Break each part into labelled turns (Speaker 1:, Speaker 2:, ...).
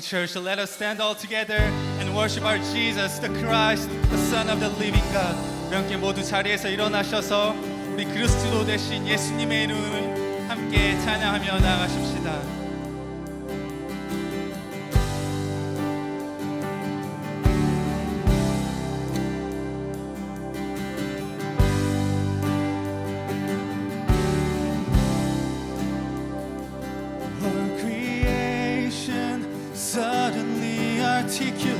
Speaker 1: church, so let us stand all together and worship our Jesus, the Christ, the Son of the living God. 우리 함께 모두 자리에서 일어나셔서 우리 그리스도 대신 예수님의 이름을 함께 찬양하며 나아가십시다.
Speaker 2: Suddenly articulate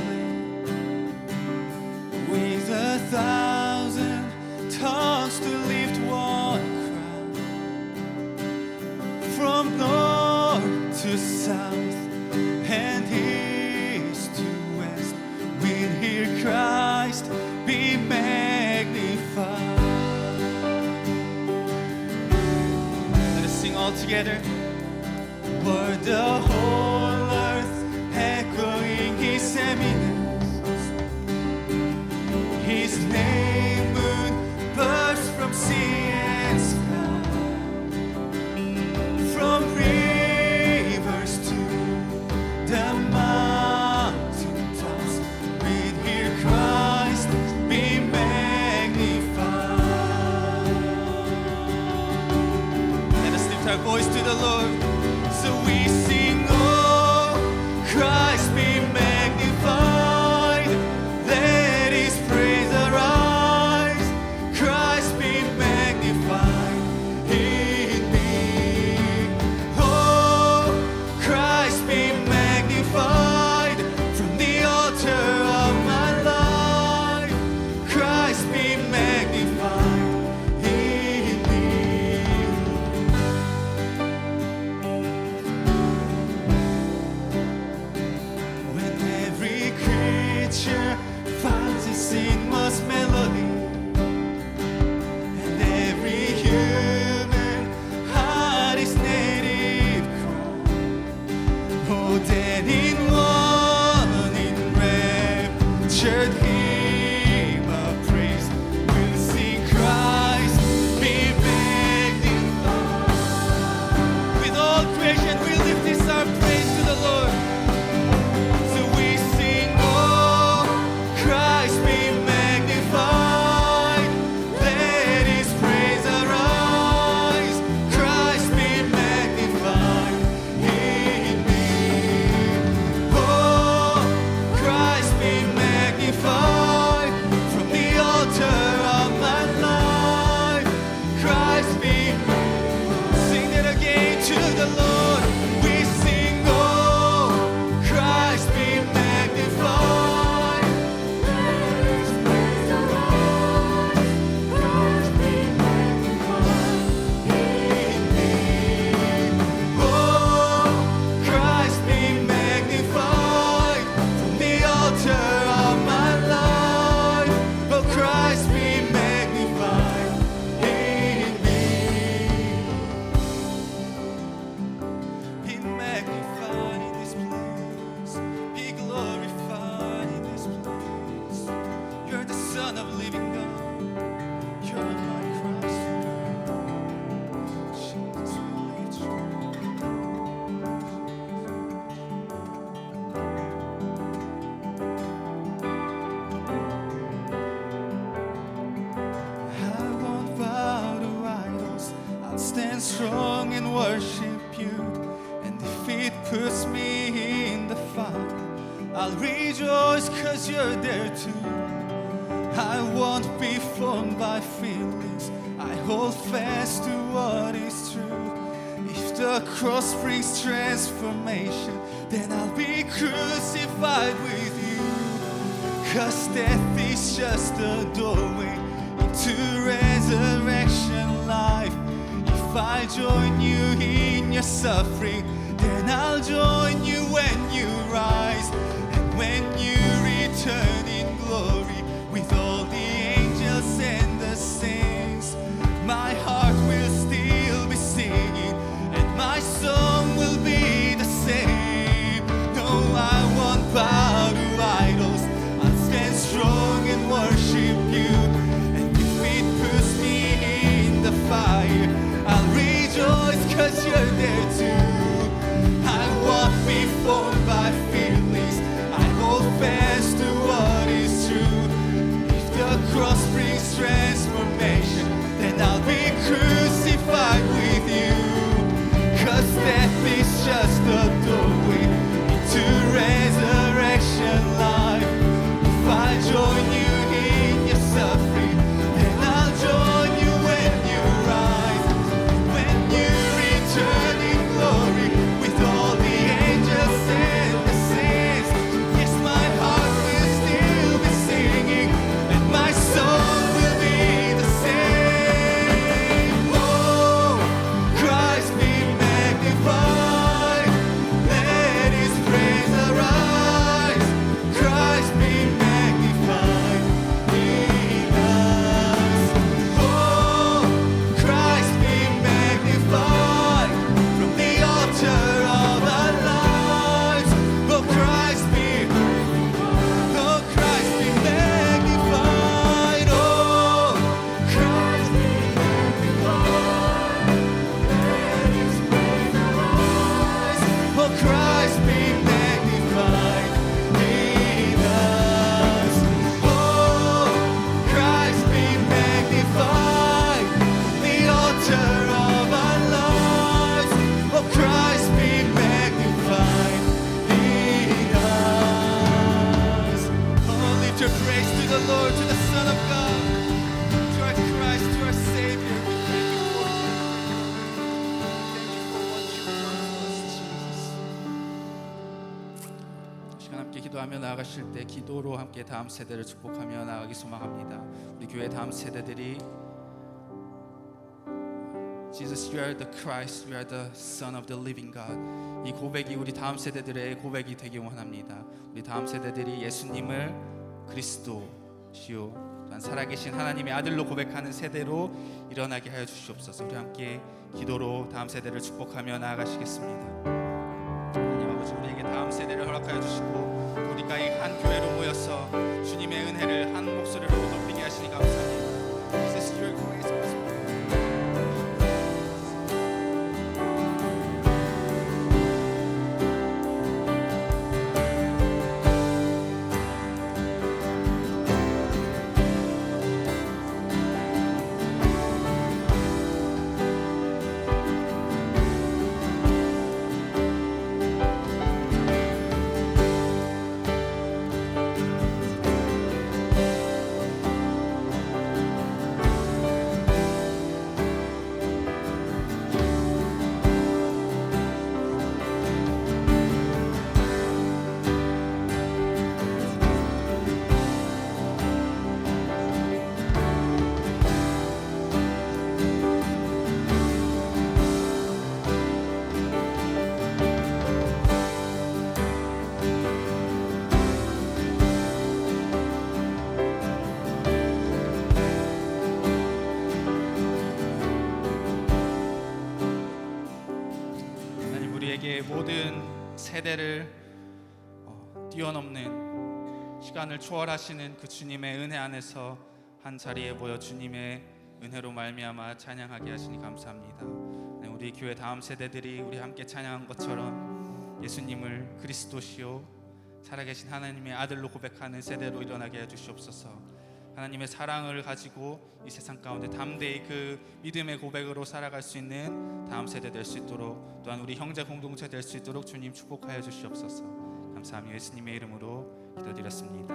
Speaker 2: with 1,000 tongues to lift one cry from north to south and east to west. We hear Christ be magnified.
Speaker 1: Let us sing all together.
Speaker 2: For the whole earth echoing His eminence, His name would burst from sea and sky, from rivers to the mountain tops. We hear Christ be magnified.
Speaker 1: Let us lift our voice to the Lord.
Speaker 2: So we sing, oh, Christ be magnified. Let His praise arise. Christ be magnified in me. Oh, Christ be magnified from the altar of my life. Christ be magnified in me. When every creature finds its inmost melody, and every human heart is native cry, oh, then in one enraptured hymn of praise we'll sing Christ be magnified. With all creation we lift this our praise to the Lord. So we sing, oh, Christ be magnified. Let His praise arise. Christ be magnified in me. Oh, Christ be magnified from the altar of my life. Christ be Sing it again to the Lord. We sing, oh, Christ be magnified. Let His praise arise. Christ be magnified in me. Oh, Christ be magnified from the altar of my life. Oh, Christ be magnified in me. Be magnified in this place. Be glorified in this place. You're the Son of living God. You're my Christ. Jesus, we lift you. I won't bow to idols. I'll stand strong and worship you. And if it puts me in the fire, I'll rejoice 'cause you're there too. I won't be formed by feelings. I hold fast to what is true. If the cross brings transformation, then I'll be crucified with you. 'Cause death is just a doorway into resurrection life. If I join you in your suffering, then I'll join you when you rise. And when you return in glory with all the angels and the saints, my heart will still be singing and my song will be the same. No, I won't bow to idols. I'll stand strong and worship you. And if it puts me in the fire, I'll rejoice 'cause you're there too. I won't be formed by fear.
Speaker 1: the Lord, to the Son of God, to our Christ, to our Savior. We thank you for you. Thank you for what you've done for us, Jesus. 이 시간 함께 기도하며 나아가실 때 기도로 함께 다음 세대를 축복하며 나아가기 소망합니다. 우리 교회 다음 세대들이 Jesus, you are the Christ, you are the Son of the living God. 이 고백이 우리 다음 세대들의 고백이 되기 원합니다. 우리 다음 세대들이 예수님을 그리스도시요 또한 살아계신 하나님의 아들로 고백하는 세대로 일어나게 하여 주시옵소서. 우리 함께 기도로 다음 세대를 축복하며 나아가시겠습니다. 하나님 아버지, 우리에게 다음 세대를 허락하여 주시고 우리가 이 한 교회로 모여서 주님의 은혜를 한 목소리로 높이게 하시니 감사합니다. Jesus, your grace was 모든 세대를 뛰어넘는 시간을 초월하시는 그 주님의 은혜 안에서 한 자리에 모여 주님의 은혜로 말미암아 찬양하게 하시니 감사합니다. 우리 교회 다음 세대들이 우리 함께 찬양한 것처럼 예수님을 그리스도시요 살아계신 하나님의 아들로 고백하는 세대로 일어나게 해 주시옵소서. 하나님의 사랑을 가지고 이 세상 가운데 담대히 그 믿음의 고백으로 살아갈 수 있는 다음 세대 될 수 있도록, 또한 우리 형제 공동체 될 수 있도록 주님 축복하여 주시옵소서. 감사하며 예수님의 이름으로 기도드렸습니다.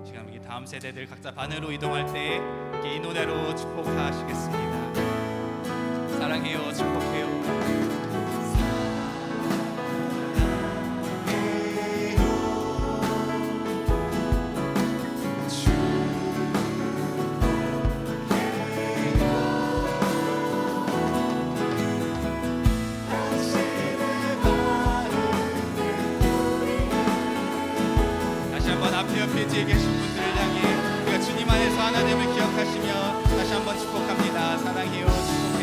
Speaker 1: 지금 우리 다음 세대들 각자 반으로 이동할 때 이 노래로 축복하시겠습니다. 사랑해요, 축복해요. 옆에 계신 분들을 향해 우리가 주님 안에서 하나님을 기억하시며 다시 한번 축복합니다. 사랑해요, 축복해요.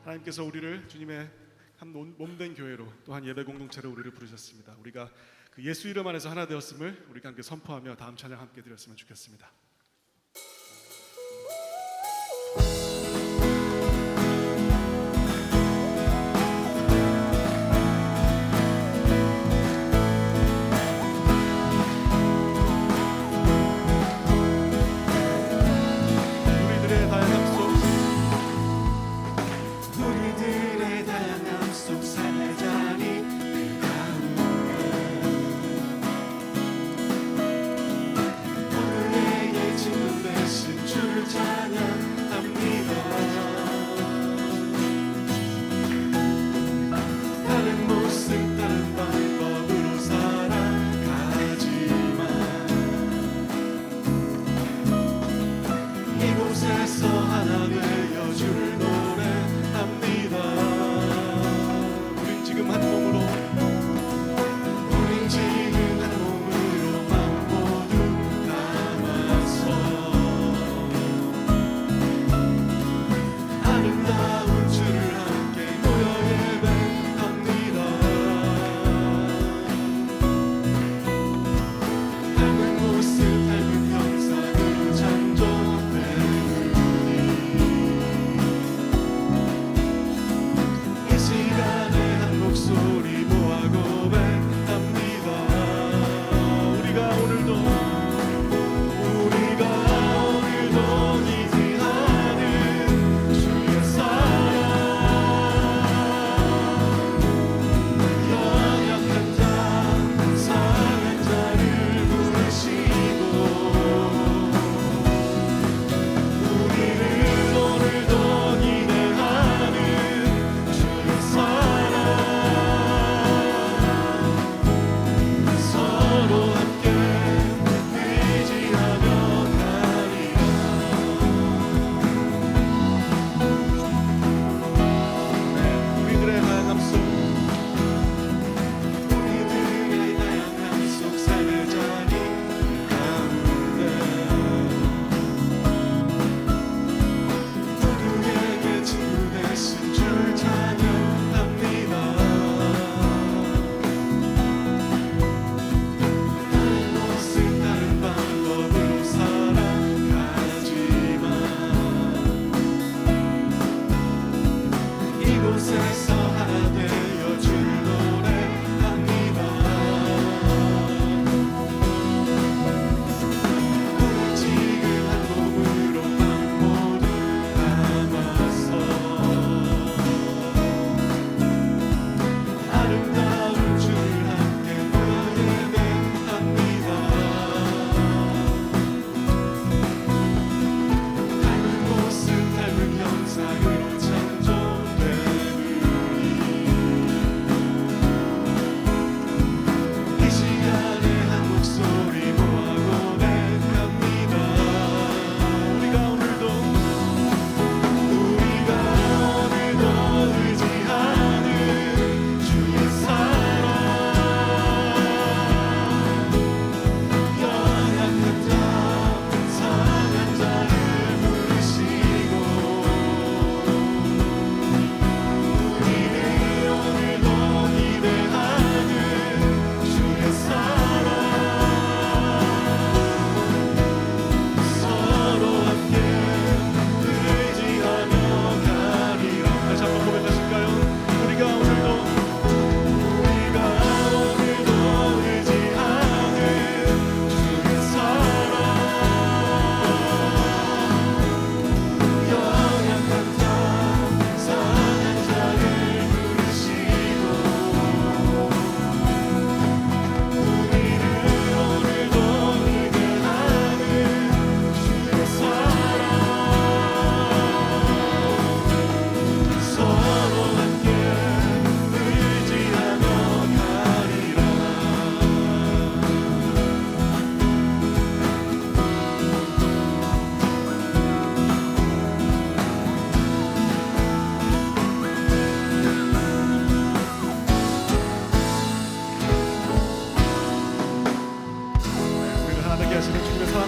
Speaker 3: 하나님께서 우리를 주님의 한 몸된 교회로, 또한 예배 공동체로 우리를 부르셨습니다. 우리가 그 예수 이름 안에서 하나 되었음을 우리가 함께 선포하며 다음 찬양 함께 드렸으면 좋겠습니다.
Speaker 2: 우리들의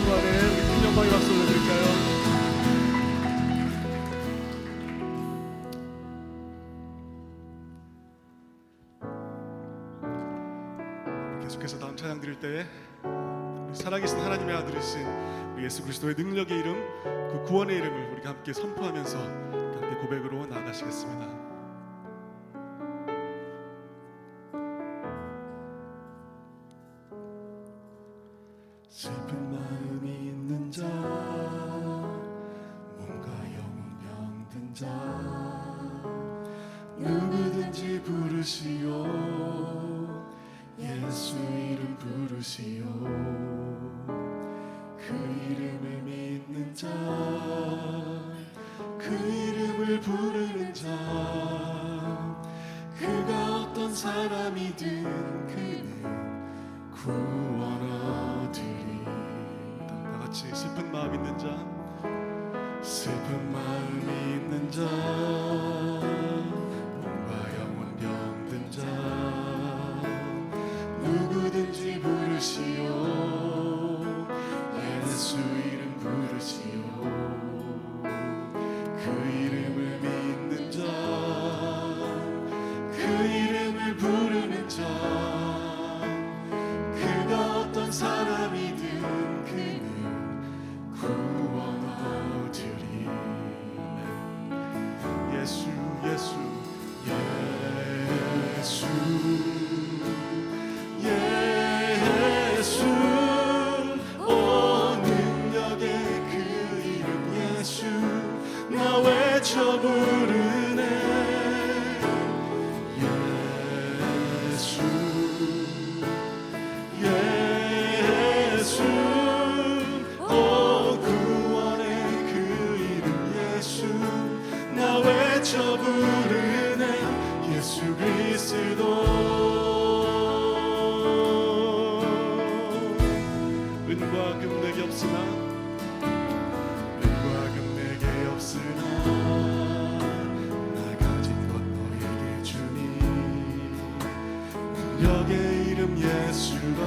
Speaker 3: 영광과 아멘. 우리 큰 영광의 박수 올려드릴까요? 계속해서 다음 찬양 드릴 때에 우리 살아계신 하나님의 아들이신 우리 예수 그리스도의 능력의 이름, 그 구원의 이름을 우리가 함께 선포하면서 함께 고백으로 나아가시겠습니다.
Speaker 2: 슬픈 마음이 있는 자, 뭔가 영혼 병든 자, 누구든지 부르시오. 예수 이름 부르시오. 그 이름을 믿는 자, 그 이름을 부르는 자, 그가 어떤 사람이든 그는 구원 얻으리.
Speaker 3: 다 같이 슬픈 마음 있는 자,
Speaker 2: 슬픈 마음이 있는 자, 몸과 영혼 병든 자, 누구든지 부르시오. 예수 이름 부르시오. 그 이름을 믿는 자, 그 이름을 부르는 자, 그가 어떤 사람이든 그는 구원 얻으리.
Speaker 3: 예수 예수
Speaker 2: 예수 예수, 오 능력의 그 이름 예수, 나 외쳐 부르네. 예수 예수, 오 구원의 그 이름 예수, 나 외쳐 부르네. 예수 그리스도.
Speaker 3: 은과 금 내게 없으나,
Speaker 2: 은과 금 내게 없으나, 나 가진 것 너에게 주니. 능력의 이름 예수가,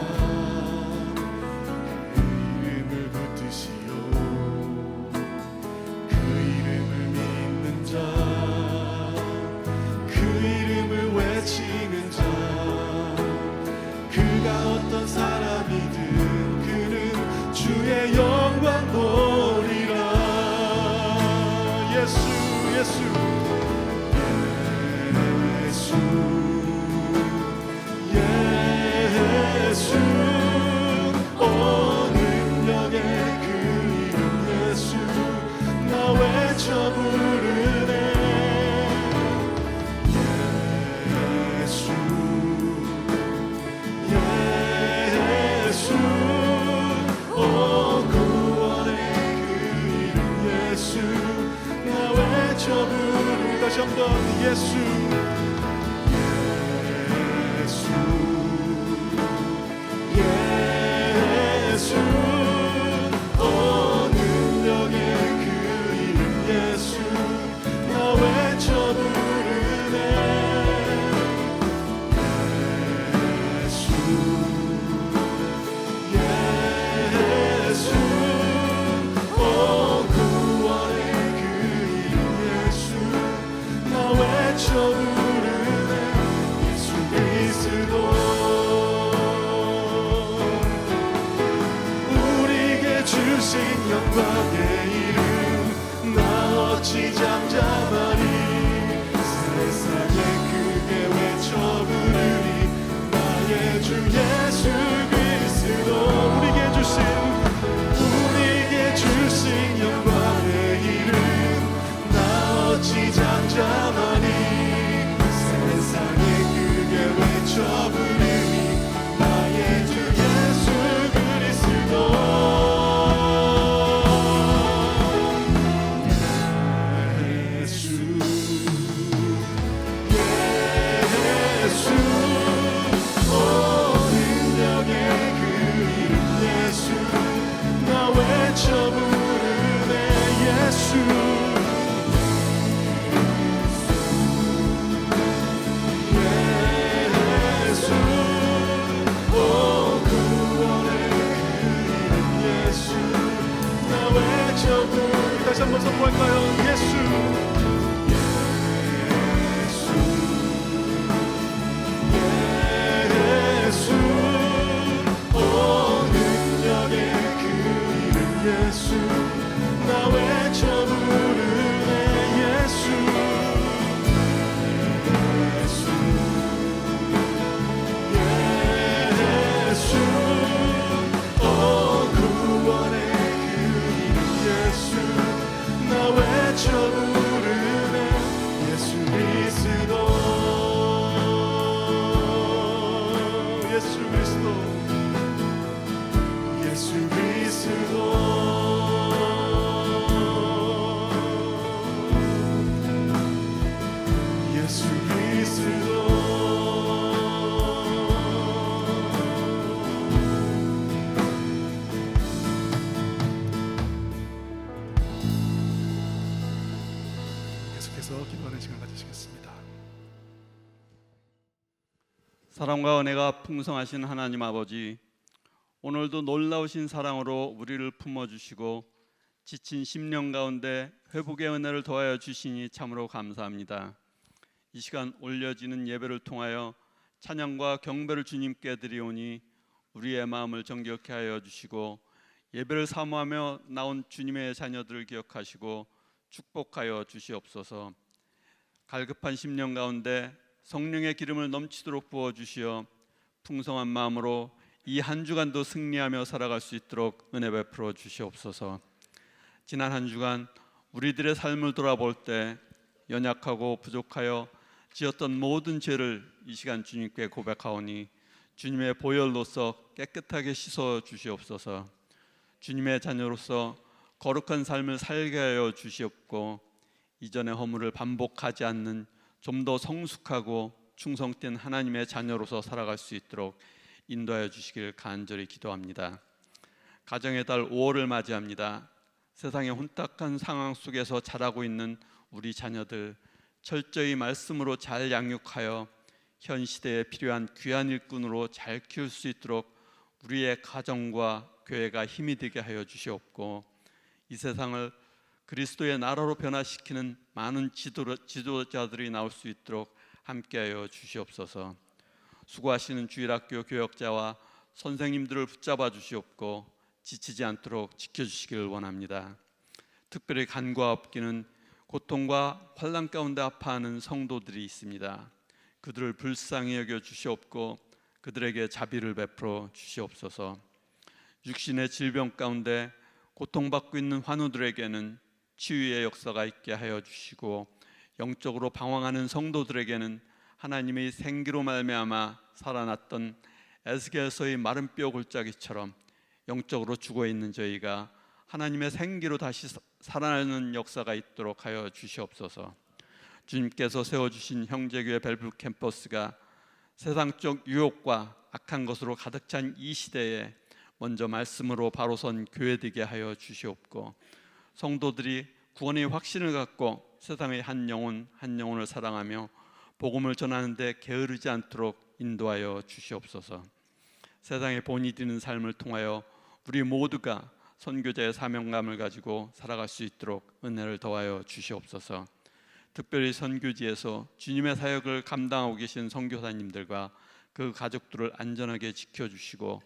Speaker 2: 그 이름을 붙드시오. 그 이름을 믿는 자, 그 이름을 외치는 자, 그가 어떤 사람이든 그는 주의 영광 보리라. 예수 예수 예수 예수, 오 능력의 그 이름 예수, 나 외쳐 부르네. 예수 예수, 오 구원의 그 이름 예수, 나 외쳐 부르네. 다시 한번 예수 예수 예수, 오 능력의 그 이름 예수, 나 외쳐 부르네. 예수 예수, 오 구원의 그 이름 예수, 나 외쳐 부르네. 예수 그리스도. 우리에게 주신 영광의 이름, 나 어찌 잠잠하리. 세상에 크게 외쳐 부르리. 나의 주 예수 그리스도. 우리에게 주신 영광의 이름, 나 어찌 잠잠하리. 세상에 크게 외쳐 부르리. 나의 주 예수 그리스도. 예수 예수, 오 능력의 그 이름
Speaker 3: 시간 가지시겠습니다.
Speaker 4: 사랑과 은혜가 풍성하신 하나님 아버지, 오늘도 놀라우신 사랑으로 우리를 품어주시고 지친 심령 가운데 회복의 은혜를 더하여 주시니 참으로 감사합니다. 이 시간 올려지는 예배를 통하여 찬양과 경배를 주님께 드리오니 우리의 마음을 정결케 하여 주시고 예배를 사모하며 나온 주님의 자녀들을 기억하시고 축복하여 주시옵소서. 갈급한 심령 가운데 성령의 기름을 넘치도록 부어주시어 풍성한 마음으로 이 한 주간도 승리하며 살아갈 수 있도록 은혜 베풀어 주시옵소서. 지난 한 주간 우리들의 삶을 돌아볼 때 연약하고 부족하여 지었던 모든 죄를 이 시간 주님께 고백하오니 주님의 보혈로서 깨끗하게 씻어 주시옵소서. 주님의 자녀로서 거룩한 삶을 살게 하여 주시옵고 이전의 허물을 반복하지 않는 좀 더 성숙하고 충성된 하나님의 자녀로서 살아갈 수 있도록 인도하여 주시길 간절히 기도합니다. 가정의 달 5월을 맞이합니다. 세상의 혼탁한 상황 속에서 자라고 있는 우리 자녀들 철저히 말씀으로 잘 양육하여 현 시대에 필요한 귀한 일꾼으로 잘 키울 수 있도록 우리의 가정과 교회가 힘이 되게 하여 주시옵고 이 세상을 그리스도의 나라로 변화시키는 많은 지도자들이 나올 수 있도록 함께하여 주시옵소서. 수고하시는 주일학교 교역자와 선생님들을 붙잡아 주시옵고 지치지 않도록 지켜주시기를 원합니다. 특별히 간과 없기는 고통과 환난 가운데 아파하는 성도들이 있습니다. 그들을 불쌍히 여겨 주시옵고 그들에게 자비를 베풀어 주시옵소서. 육신의 질병 가운데 고통받고 있는 환우들에게는 치유의 역사가 있게 하여 주시고 영적으로 방황하는 성도들에게는 하나님의 생기로 말미암아 살아났던 에스겔서의 마른 뼈 골짜기처럼 영적으로 죽어있는 저희가 하나님의 생기로 다시 살아나는 역사가 있도록 하여 주시옵소서. 주님께서 세워주신 형제교회 벨브 캠퍼스가 세상적 유혹과 악한 것으로 가득 찬 이 시대에 먼저 말씀으로 바로 선 교회 되게 하여 주시옵고 성도들이 구원의 확신을 갖고 세상의 한 영혼 한 영혼을 사랑하며 복음을 전하는데 게으르지 않도록 인도하여 주시옵소서. 세상에 본이 되는 삶을 통하여 우리 모두가 선교자의 사명감을 가지고 살아갈 수 있도록 은혜를 더하여 주시옵소서. 특별히 선교지에서 주님의 사역을 감당하고 계신 선교사님들과 그 가족들을 안전하게 지켜주시고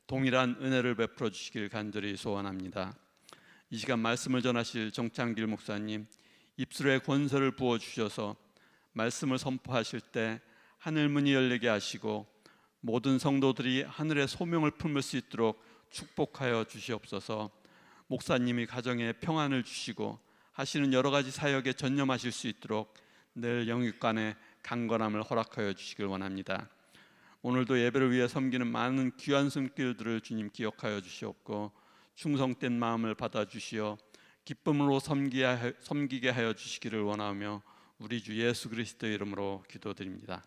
Speaker 4: 동일한 은혜를 베풀어 주시길 간절히 소원합니다. 이 시간 말씀을 전하실 정창길 목사님 입술에 권세를 부어주셔서 말씀을 선포하실 때 하늘문이 열리게 하시고 모든 성도들이 하늘의 소명을 품을 수 있도록 축복하여 주시옵소서. 목사님이 가정에 평안을 주시고 하시는 여러 가지 사역에 전념하실 수 있도록 늘 영육간에 강건함을 허락하여 주시길 원합니다. 오늘도 예배를 위해 섬기는 많은 귀한 손길들을 주님 기억하여 주시옵고 충성된 마음을 받아주시어 기쁨으로 섬기게 하여 주시기를 원하며 우리 주 예수 그리스도의 이름으로 기도드립니다.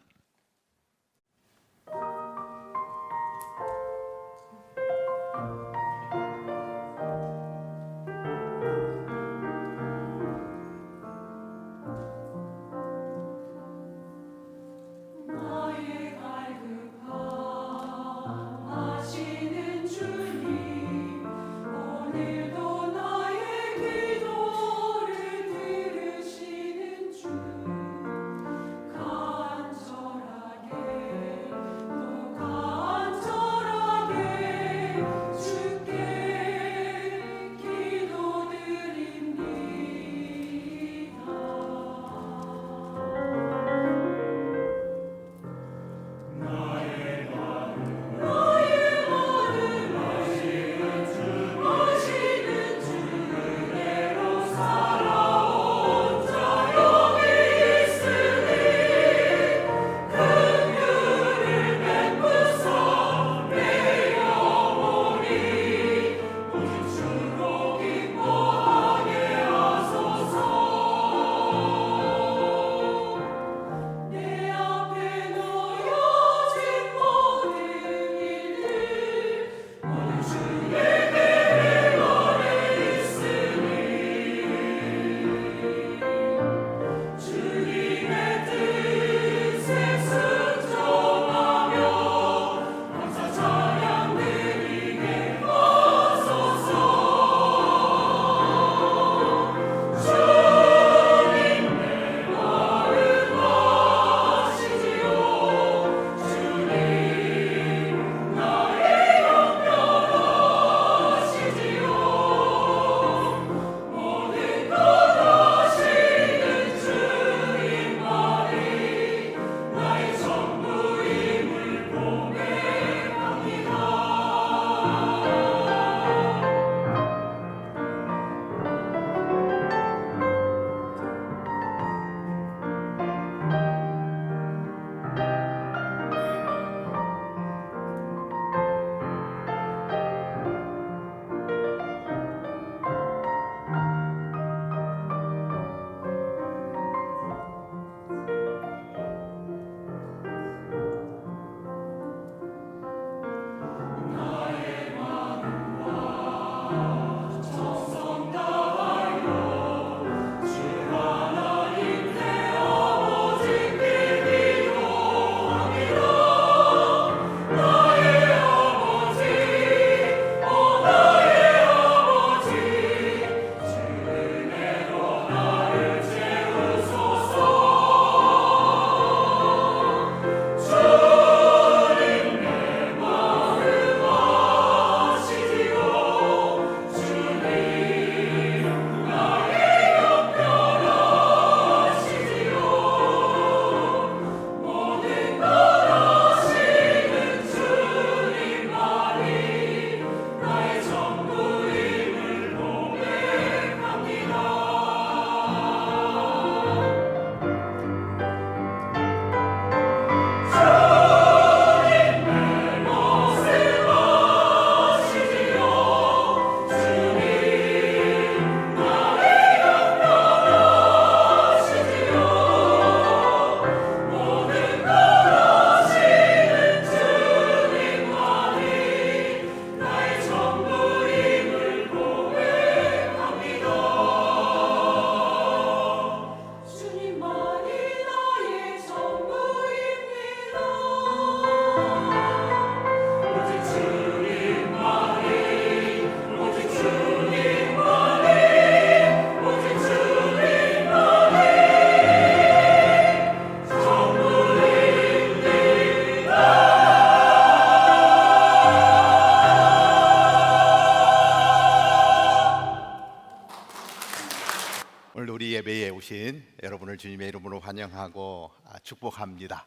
Speaker 5: 오신 여러분을 주님의 이름으로 환영하고 축복합니다.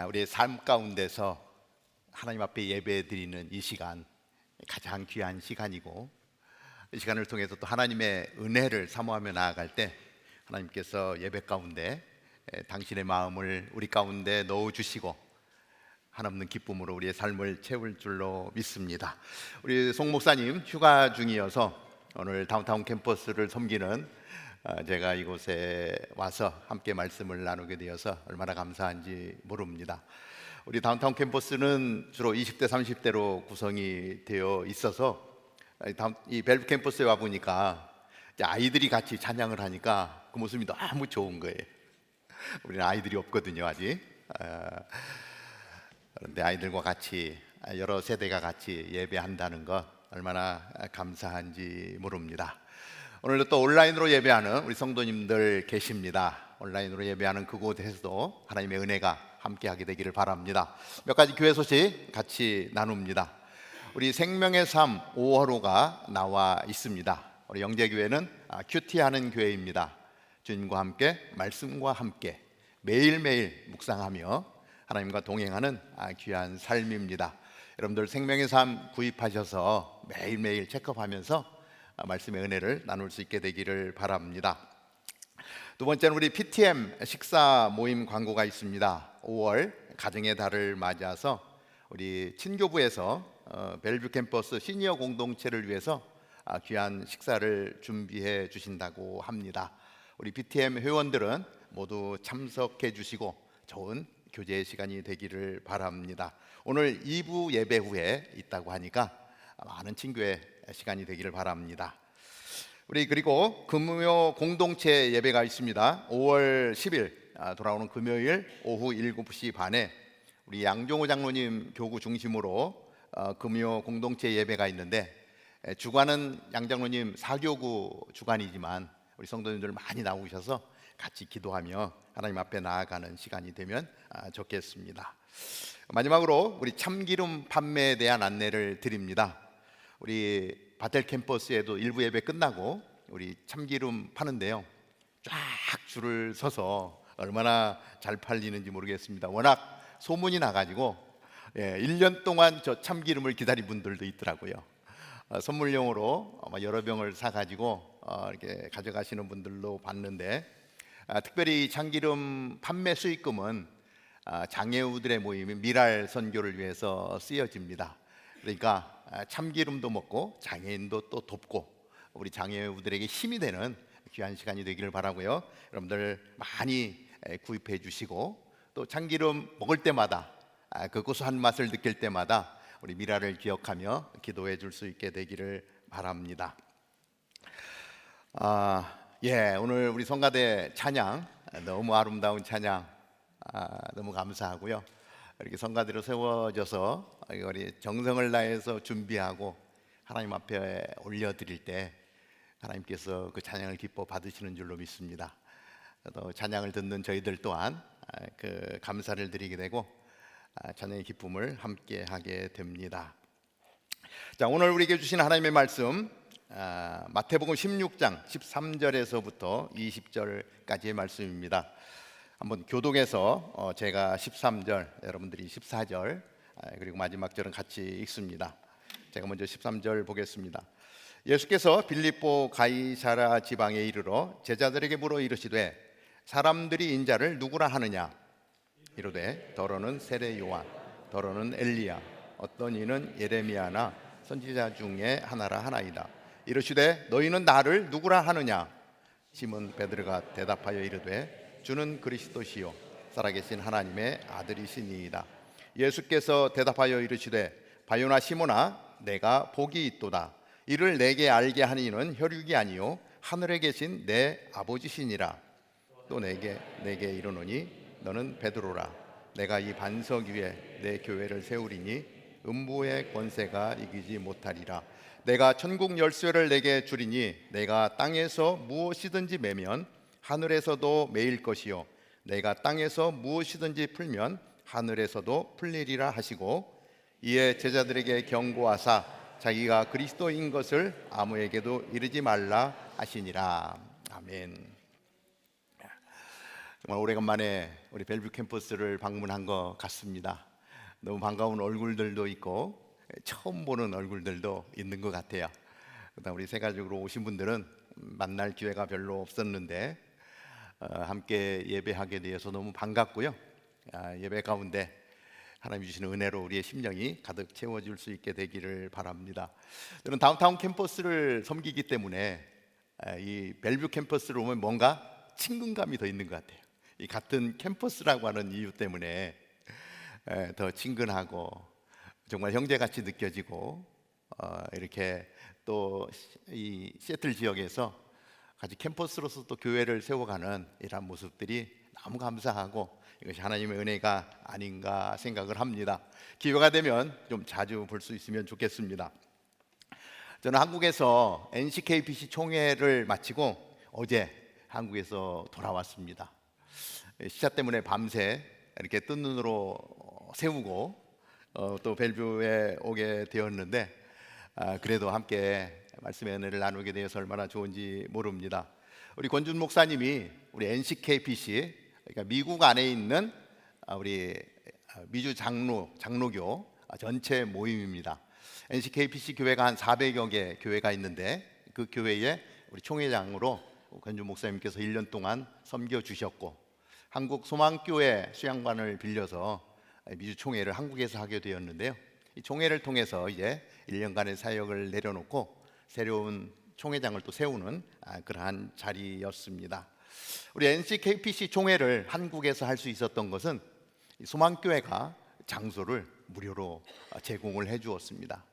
Speaker 5: 우리의 삶 가운데서 하나님 앞에 예배드리는 이 시간 가장 귀한 시간이고, 이 시간을 통해서 또 하나님의 은혜를 사모하며 나아갈 때 하나님께서 예배 가운데 당신의 마음을 우리 가운데 넣어주시고 한없는 기쁨으로 우리의 삶을 채울 줄로 믿습니다. 우리 송 목사님 휴가 중이어서 오늘 다운타운 캠퍼스를 섬기는 제가 이곳에 와서 함께 말씀을 나누게 되어서 얼마나 감사한지 모릅니다. 우리 다운타운 캠퍼스는 주로 20대 30대로 구성이 되어 있어서 이 벨브 캠퍼스에 와 보니까 아이들이 같이 찬양을 하니까 그 모습이 너무 좋은 거예요. 우리는 아이들이 없거든요 아직. 그런데 아이들과 같이 여러 세대가 같이 예배한다는 것 얼마나 감사한지 모릅니다. 오늘도 또 온라인으로 예배하는 우리 성도님들 계십니다. 온라인으로 예배하는 그곳에서도 하나님의 은혜가 함께하게 되기를 바랍니다. 몇 가지 교회 소식 같이 나눕니다. 우리 생명의 삶 5월호가 나와 있습니다. 우리 영재교회는 큐티하는 교회입니다. 주님과 함께 말씀과 함께 매일매일 묵상하며 하나님과 동행하는 귀한 삶입니다. 여러분들 생명의 삶 구입하셔서 매일매일 체크하면서 말씀의 은혜를 나눌 수 있게 되기를 바랍니다. 두 번째는 우리 PTM 식사 모임 광고가 있습니다. 5월 가정의 달을 맞아서 우리 친교부에서 벨뷰 캠퍼스 시니어 공동체를 위해서 귀한 식사를 준비해 주신다고 합니다. 우리 PTM 회원들은 모두 참석해 주시고 좋은 교제 시간이 되기를 바랍니다. 오늘 2부 예배 후에 있다고 하니까 많은 친교의 시간이 되기를 바랍니다. 우리 그리고 금요 공동체 예배가 있습니다. 5월 10일 돌아오는 금요일 오후 7시 반에 우리 양종호 장로님 교구 중심으로 금요 공동체 예배가 있는데, 주관은 양 장로님 사교구 주관이지만 우리 성도님들 많이 나오셔서 같이 기도하며 하나님 앞에 나아가는 시간이 되면 좋겠습니다. 마지막으로 우리 참기름 판매에 대한 안내를 드립니다. 우리 바텔 캠퍼스에도 일부 예배 끝나고 우리 참기름 파는데요, 쫙 줄을 서서 얼마나 잘 팔리는지 모르겠습니다. 워낙 소문이 나가지고 1년 동안 저 참기름을 기다린 분들도 있더라고요. 선물용으로 아마 여러 병을 사가지고 이렇게 가져가시는 분들도 봤는데, 특별히 참기름 판매 수익금은 장애우들의 모임인 미랄 선교를 위해서 쓰여집니다. 그러니까 참기름도 먹고 장애인도 또 돕고 우리 장애우들에게 힘이 되는 귀한 시간이 되기를 바라고요. 여러분들 많이 구입해 주시고, 또 참기름 먹을 때마다 그 고소한 맛을 느낄 때마다 우리 미랄을 기억하며 기도해 줄 수 있게 되기를 바랍니다. 오늘 우리 성가대 찬양 너무 아름다운 찬양 너무 감사하고요. 이렇게 성가대로 세워져서 우리 정성을 다해서 준비하고 하나님 앞에 올려드릴 때 하나님께서 그 찬양을 기뻐 받으시는 줄로 믿습니다. 또 찬양을 듣는 저희들 또한 그 감사를 드리게 되고 찬양의 기쁨을 함께 하게 됩니다. 자, 오늘 우리에게 주신 하나님의 말씀 마태복음 16장 13절에서부터 20절까지의 말씀입니다. 한번 교독해서 제가 13절, 여러분들이 14절, 그리고 마지막 절은 같이 읽습니다. 제가 먼저 13절 보겠습니다. 예수께서 빌립보 가이사랴 지방에 이르러 제자들에게 물어 이르시되 사람들이 인자를 누구라 하느냐? 이르되 더러는 세례 요한, 더러는 엘리야, 어떤 이는 예레미야나 선지자 중에 하나라 하나이다. 이르시되 너희는 나를 누구라 하느냐? 시몬 베드로가 대답하여 이르되 주는 그리스도시요 살아계신 하나님의 아들이시니이다. 예수께서 대답하여 이르시되 바요나 시몬아, 내가 복이 있도다. 이를 내게 알게 하는 이는 혈육이 아니요 하늘에 계신 내 아버지시니라. 또 내게 이르노니 너는 베드로라. 내가 이 반석 위에 내 교회를 세우리니 음부의 권세가 이기지 못하리라. 내가 천국 열쇠를 내게 주리니 내가 땅에서 무엇이든지 매면 하늘에서도 매일 것이요 내가 땅에서 무엇이든지 풀면 하늘에서도 풀리리라 하시고, 이에 제자들에게 경고하사 자기가 그리스도인 것을 아무에게도 이르지 말라 하시니라. 아멘. 정말 오래간만에 우리 벨뷰 캠퍼스를 방문한 것 같습니다. 너무 반가운 얼굴들도 있고 처음 보는 얼굴들도 있는 것 같아요. 그다음 우리 새 가족으로 오신 분들은 만날 기회가 별로 없었는데 함께 예배하게 되어서 너무 반갑고요. 예배 가운데 하나님 주시는 은혜로 우리의 심령이 가득 채워질 수 있게 되기를 바랍니다. 저는 다운타운 캠퍼스를 섬기기 때문에 이 벨뷰 캠퍼스로 오면 뭔가 친근감이 더 있는 것 같아요. 이 같은 캠퍼스라고 하는 이유 때문에 더 친근하고 정말 형제같이 느껴지고 이렇게 또 이 시애틀 지역에서 같이 캠퍼스로서 또 교회를 세워가는 이런 모습들이 너무 감사하고 이것이 하나님의 은혜가 아닌가 생각을 합니다. 기회가 되면 좀 자주 볼 수 있으면 좋겠습니다. 저는 한국에서 NCKPC 총회를 마치고 어제 한국에서 돌아왔습니다. 시차 때문에 밤새 이렇게 뜬 눈으로 세우고 또 벨뷰에 오게 되었는데 그래도 함께 말씀의 은혜를 나누게 되어서 얼마나 좋은지 모릅니다. 우리 권준 목사님이 우리 NCKPC, 그러니까 미국 안에 있는 우리 미주 장로교 전체 모임입니다. NCKPC 교회가 한 400여 개 교회가 있는데 그 교회에 우리 총회장으로 권준 목사님께서 1년 동안 섬겨 주셨고, 한국 소망교회 수양관을 빌려서 미주 총회를 한국에서 하게 되었는데요. 이 총회를 통해서 이제 1년간의 사역을 내려놓고 새로운 총회장을 또 세우는 그러한 자리였습니다. 우리 NCKPC 총회를 한국에서 할 수 있었던 것은 소망교회가 장소를 무료로 제공을 해주었습니다.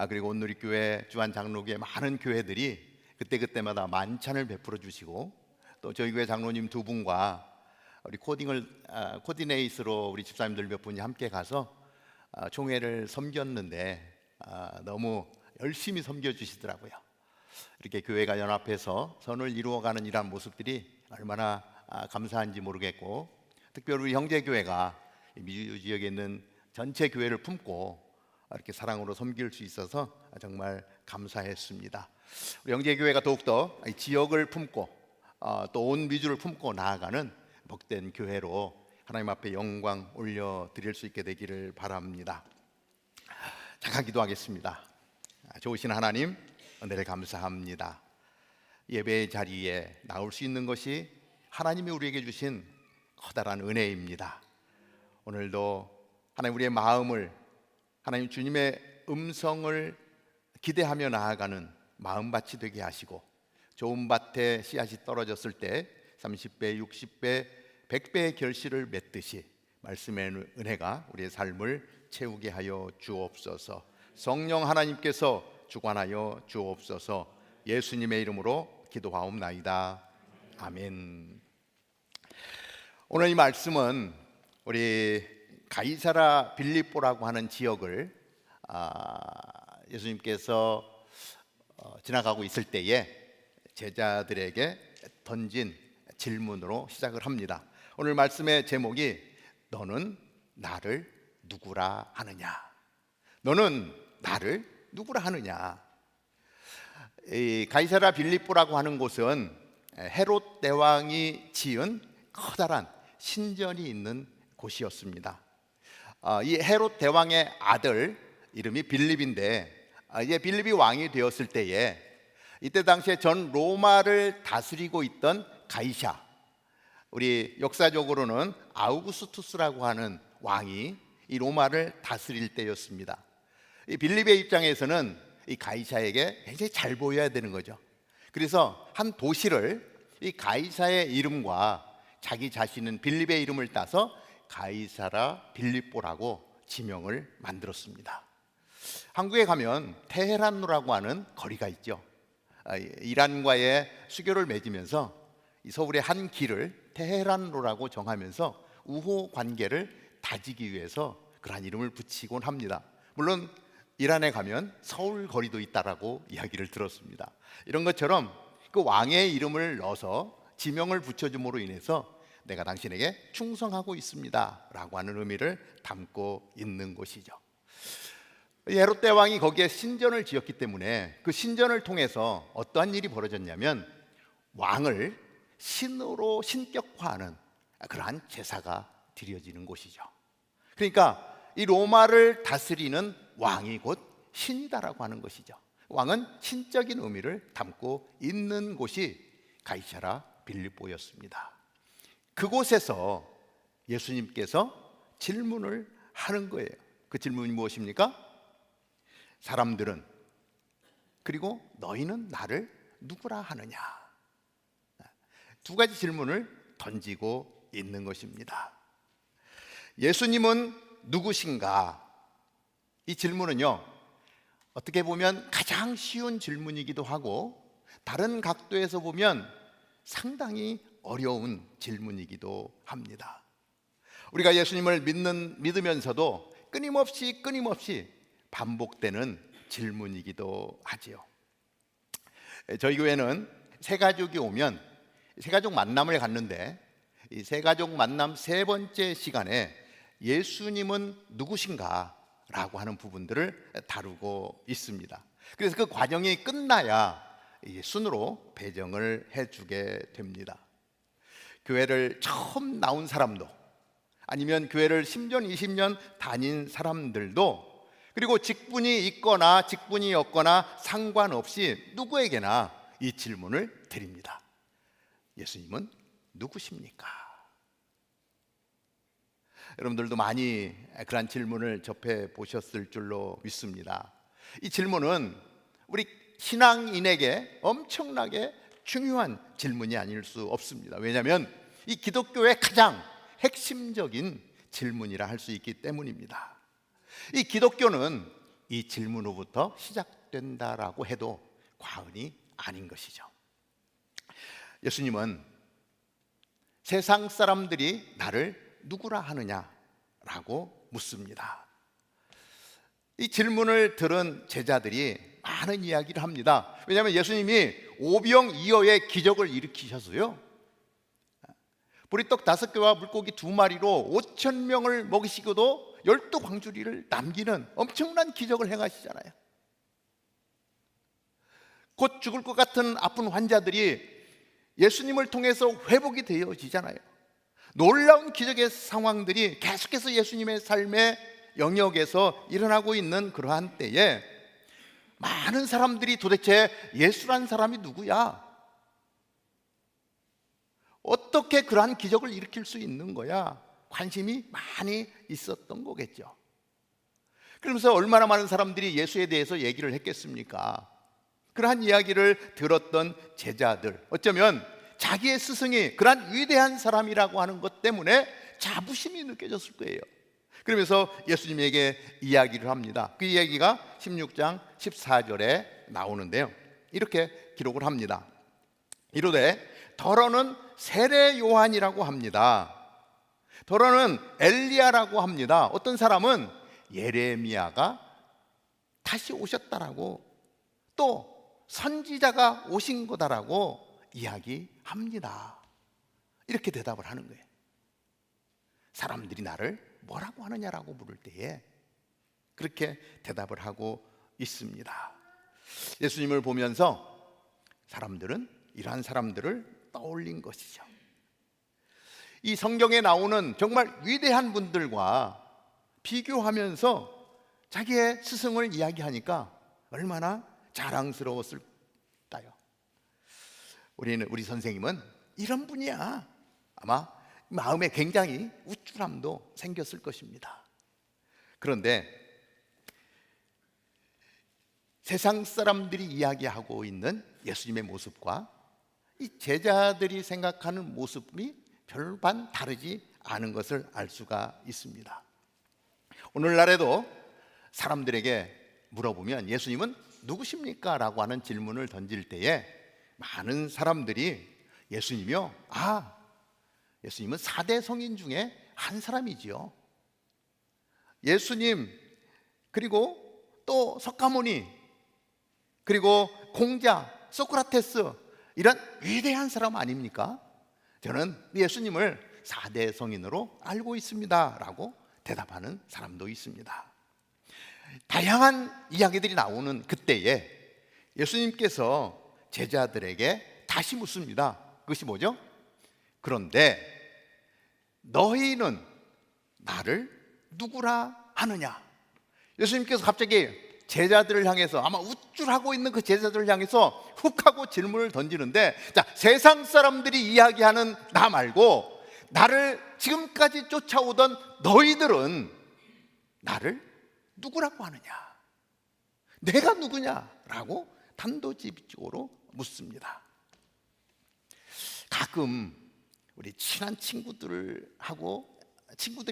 Speaker 5: 그리고 온누리교회, 주한장로교회 많은 교회들이 그때그때마다 만찬을 베풀어 주시고, 또 저희 교회 장로님 두 분과 우리 코디네이스로 우리 집사님들 몇 분이 함께 가서 총회를 섬겼는데 너무 열심히 섬겨주시더라고요. 이렇게 교회가 연합해서 선을 이루어가는 이러한 모습들이 얼마나 감사한지 모르겠고, 특별히 우리 형제교회가 미주 지역에 있는 전체 교회를 품고 이렇게 사랑으로 섬길 수 있어서 정말 감사했습니다. 우리 형제교회가 더욱더 이 지역을 품고 또 온 미주를 품고 나아가는 복된 교회로 하나님 앞에 영광 올려드릴 수 있게 되기를 바랍니다. 잠깐 기도하겠습니다. 좋으신 하나님, 은혜를 감사합니다. 예배의 자리에 나올 수 있는 것이 하나님이 우리에게 주신 커다란 은혜입니다. 오늘도 하나님 우리의 마음을, 하나님 주님의 음성을 기대하며 나아가는 마음밭이 되게 하시고, 좋은 밭에 씨앗이 떨어졌을 때 30배, 60배, 100배의 결실을 맺듯이 말씀의 은혜가 우리의 삶을 채우게 하여 주옵소서. 성령 하나님께서 주관하여 주옵소서. 예수님의 이름으로 기도하옵나이다. 아멘. 오늘 이 말씀은 우리 가이사라 빌립보라고 하는 지역을 예수님께서 지나가고 있을 때에 제자들에게 던진 질문으로 시작을 합니다. 오늘 말씀의 제목이 너는 나를 누구라 하느냐? 너는 나를 누구라 하느냐? 이 가이사라 빌립보라고 하는 곳은 헤롯 대왕이 지은 커다란 신전이 있는 곳이었습니다. 이 헤롯 대왕의 아들 이름이 빌립인데, 이제 빌립이 왕이 되었을 때에 이때 당시에 전 로마를 다스리고 있던 가이사, 우리 역사적으로는 아우구스투스라고 하는 왕이 이 로마를 다스릴 때였습니다. 이 빌립의 입장에서는 이 가이사에게 굉장히 잘 보여야 되는 거죠. 그래서 한 도시를 이 가이사의 이름과 자기 자신은 빌립의 이름을 따서 가이사라 빌립보라고 지명을 만들었습니다. 한국에 가면 테헤란로라고 하는 거리가 있죠. 이란과의 수교를 맺으면서 이 서울의 한 길을 테헤란로라고 정하면서 우호 관계를 다지기 위해서 그러한 이름을 붙이곤 합니다. 물론 이란에 가면 서울 거리도 있다라고 이야기를 들었습니다. 이런 것처럼 그 왕의 이름을 넣어서 지명을 붙여줌으로 인해서 내가 당신에게 충성하고 있습니다 라고 하는 의미를 담고 있는 곳이죠. 헤롯 대왕이 거기에 신전을 지었기 때문에 그 신전을 통해서 어떠한 일이 벌어졌냐면 왕을 신으로 신격화하는 그러한 제사가 드려지는 곳이죠. 그러니까 이 로마를 다스리는 왕이 곧 신이다라고 하는 것이죠. 왕은 신적인 의미를 담고 있는 곳이 가이사라 빌립보였습니다. 그곳에서 예수님께서 질문을 하는 거예요. 그 질문이 무엇입니까? 사람들은, 그리고 너희는 나를 누구라 하느냐? 두 가지 질문을 던지고 있는 것입니다. 예수님은 누구신가? 이 질문은요, 어떻게 보면 가장 쉬운 질문이기도 하고 다른 각도에서 보면 상당히 어려운 질문이기도 합니다. 우리가 예수님을 믿으면서도 끊임없이 반복되는 질문이기도 하지요. 저희 교회는 세 가족이 오면 세 가족 만남을 갔는데 이 세 가족 만남 세 번째 시간에 예수님은 누구신가? 라고 하는 부분들을 다루고 있습니다. 그래서 그 과정이 끝나야 순으로 배정을 해주게 됩니다. 교회를 처음 나온 사람도, 아니면 교회를 10년, 20년 다닌 사람들도, 그리고 직분이 있거나 직분이 없거나 상관없이 누구에게나 이 질문을 드립니다. 예수님은 누구십니까? 여러분들도 많이 그런 질문을 접해 보셨을 줄로 믿습니다. 이 질문은 우리 신앙인에게 엄청나게 중요한 질문이 아닐 수 없습니다. 왜냐하면 이 기독교의 가장 핵심적인 질문이라 할 수 있기 때문입니다. 이 기독교는 이 질문으로부터 시작된다라고 해도 과언이 아닌 것이죠. 예수님은 세상 사람들이 나를 누구라 하느냐라고 묻습니다. 이 질문을 들은 제자들이 많은 이야기를 합니다. 왜냐하면 예수님이 오병이어의 기적을 일으키셔서요, 보리떡 5개와 물고기 2마리로 5,000명을 먹이시고도 12광주리를 남기는 엄청난 기적을 행하시잖아요. 곧 죽을 것 같은 아픈 환자들이 예수님을 통해서 회복이 되어지잖아요. 놀라운 기적의 상황들이 계속해서 예수님의 삶의 영역에서 일어나고 있는 그러한 때에 많은 사람들이 도대체 예수란 사람이 누구야? 어떻게 그러한 기적을 일으킬 수 있는 거야? 관심이 많이 있었던 거겠죠. 그러면서 얼마나 많은 사람들이 예수에 대해서 얘기를 했겠습니까? 그러한 이야기를 들었던 제자들, 어쩌면 자기의 스승이 그러한 위대한 사람이라고 하는 것 때문에 자부심이 느껴졌을 거예요. 그러면서 예수님에게 이야기를 합니다. 그 이야기가 16장 14절에 나오는데요, 이렇게 기록을 합니다. 이르되 더러는 세례 요한이라고 합니다. 더러는 엘리야라고 합니다. 어떤 사람은 예레미야가 다시 오셨다라고, 또 선지자가 오신 거다라고 이야기합니다. 이렇게 대답을 하는 거예요. 사람들이 나를 뭐라고 하느냐라고 물을 때에 그렇게 대답을 하고 있습니다. 예수님을 보면서 사람들은 이러한 사람들을 떠올린 것이죠. 이 성경에 나오는 정말 위대한 분들과 비교하면서 자기의 스승을 이야기하니까 얼마나 자랑스러웠을까요? 우리 선생님은 이런 분이야. 아마 마음에 굉장히 우쭐함도 생겼을 것입니다. 그런데 세상 사람들이 이야기하고 있는 예수님의 모습과 이 제자들이 생각하는 모습이 별반 다르지 않은 것을 알 수가 있습니다. 오늘날에도 사람들에게 물어보면 예수님은 누구십니까? 라고 하는 질문을 던질 때에 많은 사람들이 예수님이요? 예수님은 4대 성인 중에 한 사람이지요. 예수님, 그리고 또 석가모니, 그리고 공자, 소크라테스, 이런 위대한 사람 아닙니까? 저는 예수님을 4대 성인으로 알고 있습니다 라고 대답하는 사람도 있습니다. 다양한 이야기들이 나오는 그때에 예수님께서 제자들에게 다시 묻습니다. 그것이 뭐죠? 그런데 너희는 나를 누구라 하느냐? 예수님께서 갑자기 제자들을 향해서, 아마 우쭐하고 있는 그 제자들을 향해서 훅 하고 질문을 던지는데, 자, 세상 사람들이 이야기하는 나 말고 나를 지금까지 쫓아오던 너희들은 나를 누구라고 하느냐? 내가 누구냐라고 단도직입적으로 묻습니다. 가끔 우리 친한 친구들이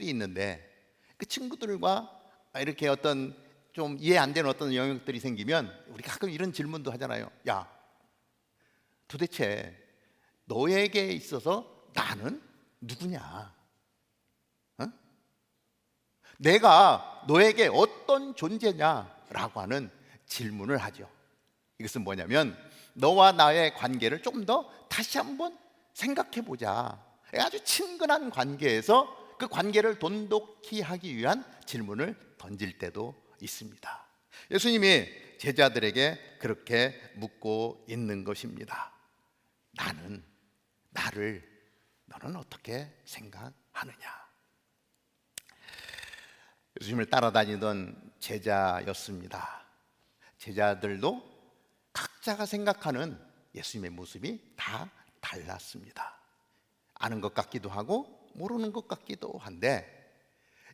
Speaker 5: 있는데 그 친구들과 이렇게 어떤 좀 이해 안 되는 어떤 영역들이 생기면 우리 가끔 이런 질문도 하잖아요. 야, 도대체 너에게 있어서 나는 누구냐? 어? 내가 너에게 어떤 존재냐라고 하는 질문을 하죠. 이것은 뭐냐면 너와 나의 관계를 조금 더 다시 한번 생각해 보자. 아주 친근한 관계에서 그 관계를 돈독히 하기 위한 질문을 던질 때도 있습니다. 예수님이 제자들에게 그렇게 묻고 있는 것입니다. 나를 너는 어떻게 생각하느냐? 예수님을 따라다니던 제자였습니다. 제자들도 각자가 생각하는 예수님의 모습이 다 달랐습니다. 아는 것 같기도 하고 모르는 것 같기도 한데,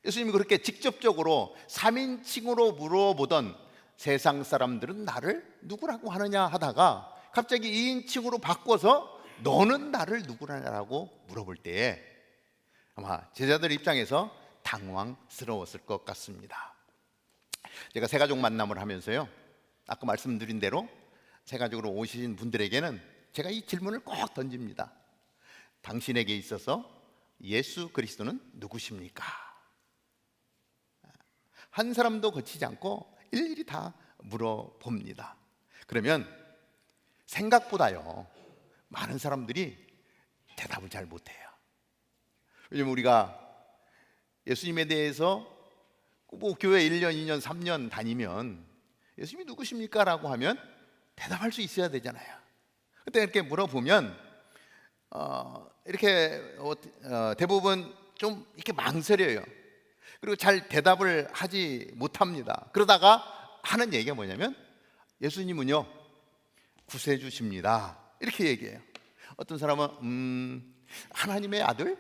Speaker 5: 예수님이 그렇게 직접적으로 3인칭으로 물어보던 세상 사람들은 나를 누구라고 하느냐 하다가 갑자기 2인칭으로 바꿔서 너는 나를 누구라고 물어볼 때에 아마 제자들 입장에서 당황스러웠을 것 같습니다. 제가 새가족 만남을 하면서요, 아까 말씀드린 대로 새가족으로 오신 분들에게는 제가 이 질문을 꼭 던집니다. 당신에게 있어서 예수 그리스도는 누구십니까? 한 사람도 거치지 않고 일일이 다 물어봅니다. 그러면 생각보다요, 많은 사람들이 대답을 잘 못해요. 왜냐면 우리가 예수님에 대해서 뭐 교회 1년, 2년, 3년 다니면 예수님이 누구십니까? 라고 하면 대답할 수 있어야 되잖아요. 그때 이렇게 물어보면 대부분 좀 이렇게 망설여요. 그리고 잘 대답을 하지 못합니다. 그러다가 하는 얘기가 뭐냐면 예수님은요 구세주십니다 이렇게 얘기해요. 어떤 사람은 하나님의 아들?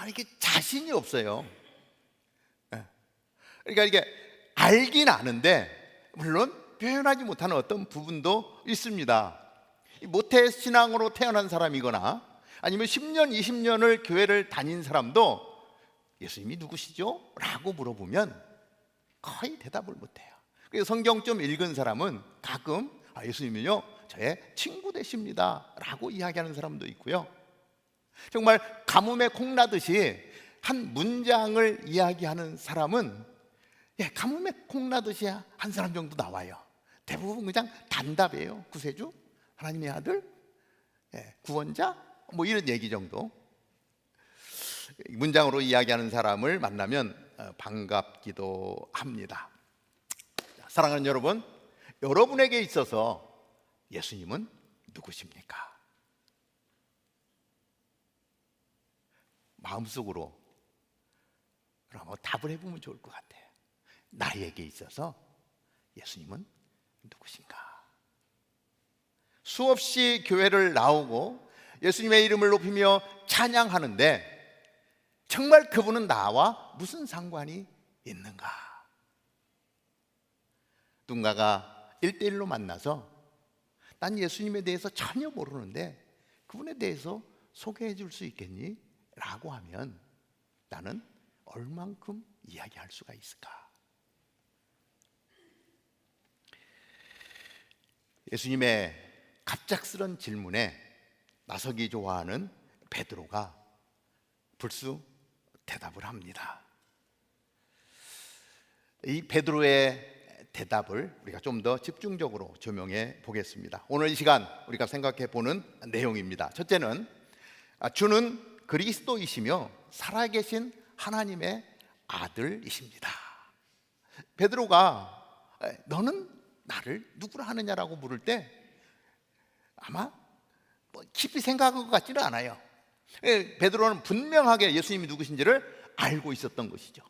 Speaker 5: 이게 자신이 없어요. 그러니까 이게 알긴 아는데 물론 표현하지 못하는 어떤 부분도 있습니다. 모태신앙으로 태어난 사람이거나 아니면 10년, 20년을 교회를 다닌 사람도 예수님이 누구시죠? 라고 물어보면 거의 대답을 못해요. 그래서 성경 좀 읽은 사람은 가끔 예수님은요 저의 친구 되십니다 라고 이야기하는 사람도 있고요, 정말 가뭄에 콩나듯이 한 문장을 이야기하는 사람은 가뭄에 콩나듯이 한 사람 정도 나와요. 대부분 그냥 단답이에요. 구세주, 하나님의 아들, 구원자, 뭐 이런 얘기 정도. 문장으로 이야기하는 사람을 만나면 반갑기도 합니다. 사랑하는 여러분, 여러분에게 있어서 예수님은 누구십니까? 마음속으로 그럼 답을 해보면 좋을 것 같아요. 나에게 있어서 예수님은 누구신가? 수없이 교회를 나오고 예수님의 이름을 높이며 찬양하는데 정말 그분은 나와 무슨 상관이 있는가? 누군가가 1대1로 만나서 난 예수님에 대해서 전혀 모르는데 그분에 대해서 소개해 줄 수 있겠니? 라고 하면 나는 얼만큼 이야기할 수가 있을까? 예수님의 갑작스런 질문에 나서기 좋아하는 베드로가 불쑥 대답을 합니다. 이 베드로의 대답을 우리가 좀 더 집중적으로 조명해 보겠습니다. 오늘 이 시간 우리가 생각해 보는 내용입니다. 첫째는 주는 그리스도이시며 살아계신 하나님의 아들이십니다. 베드로가 너는 나를 누구라 하느냐라고 물을 때 아마 깊이 생각한 것 같지는 않아요. 베드로는 분명하게 예수님이 누구신지를 알고 있었던 것이죠.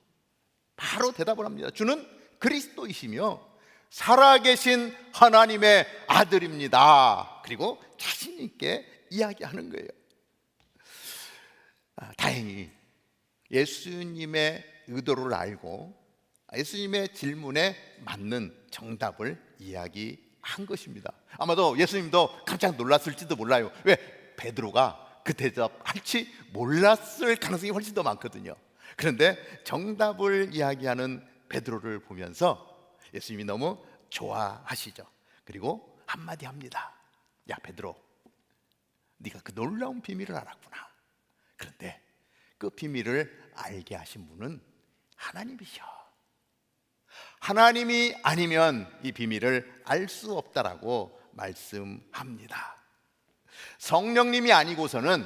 Speaker 5: 바로 대답을 합니다. 주는 그리스도이시며 살아계신 하나님의 아들입니다. 그리고 자신 있게 이야기하는 거예요. 다행히 예수님의 의도를 알고 예수님의 질문에 맞는 정답을 이야기한 것입니다. 아마도 예수님도 깜짝 놀랐을지도 몰라요. 왜? 베드로가 그 대답할지 몰랐을 가능성이 훨씬 더 많거든요. 그런데 정답을 이야기하는 베드로를 보면서 예수님이 너무 좋아하시죠. 그리고 한마디 합니다. 야 베드로, 네가 그 놀라운 비밀을 알았구나. 그런데 그 비밀을 알게 하신 분은 하나님이셔. 하나님이 아니면 이 비밀을 알 수 없다라고 말씀합니다. 성령님이 아니고서는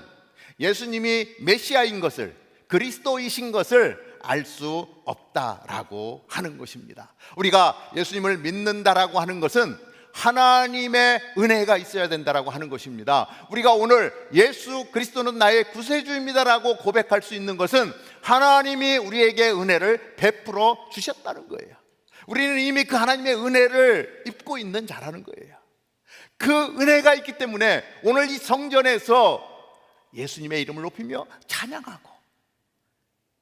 Speaker 5: 예수님이 메시아인 것을, 그리스도이신 것을 알 수 없다라고 하는 것입니다. 우리가 예수님을 믿는다라고 하는 것은 하나님의 은혜가 있어야 된다라고 하는 것입니다. 우리가 오늘 예수 그리스도는 나의 구세주입니다라고 고백할 수 있는 것은 하나님이 우리에게 은혜를 베풀어 주셨다는 거예요. 우리는 이미 그 하나님의 은혜를 입고 있는 자라는 거예요. 그 은혜가 있기 때문에 오늘 이 성전에서 예수님의 이름을 높이며 찬양하고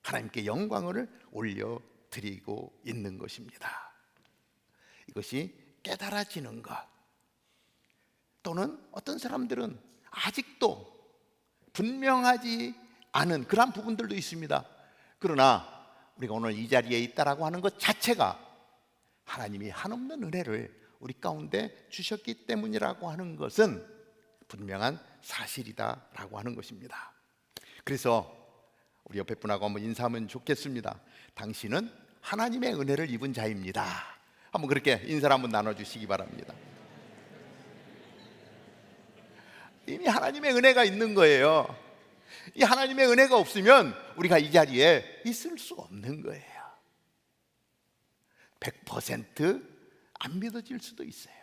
Speaker 5: 하나님께 영광을 올려드리고 있는 것입니다. 이것이 깨달아지는 것, 또는 어떤 사람들은 아직도 분명하지 않은 그런 부분들도 있습니다. 그러나 우리가 오늘 이 자리에 있다라고 하는 것 자체가 하나님이 한없는 은혜를 우리 가운데 주셨기 때문이라고 하는 것은 분명한 사실이다라고 하는 것입니다. 그래서 우리 옆에 분하고 한번 인사하면 좋겠습니다. 당신은 하나님의 은혜를 입은 자입니다. 한번 그렇게 인사를 한번 나눠주시기 바랍니다. 이미 하나님의 은혜가 있는 거예요. 이 하나님의 은혜가 없으면 우리가 이 자리에 있을 수 없는 거예요. 100% 안 믿어질 수도 있어요.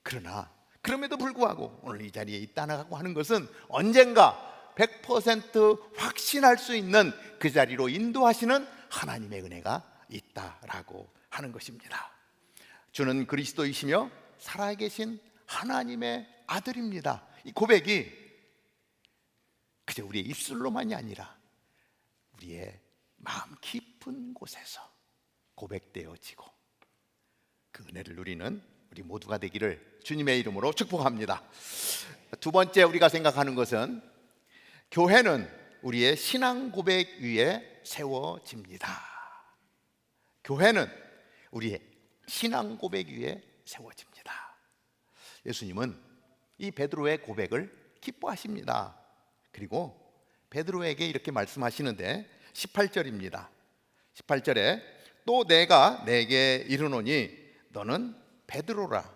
Speaker 5: 그러나 그럼에도 불구하고 오늘 이 자리에 있다고 하는 것은 언젠가 100% 확신할 수 있는 그 자리로 인도하시는 하나님의 은혜가 있다라고 하는 것입니다. 주는 그리스도이시며 살아계신 하나님의 아들입니다. 이 고백이 그저 우리의 입술로만이 아니라 우리의 마음 깊은 곳에서 고백되어지고 그 은혜를 누리는 우리 모두가 되기를 주님의 이름으로 축복합니다. 두 번째 우리가 생각하는 것은 교회는 우리의 신앙 고백 위에 세워집니다. 교회는 우리의 신앙 고백 위에 세워집니다. 예수님은 이 베드로의 고백을 기뻐하십니다. 그리고 베드로에게 이렇게 말씀하시는데 18절입니다. 18절에 또 내가 내게 이르노니 너는 베드로라.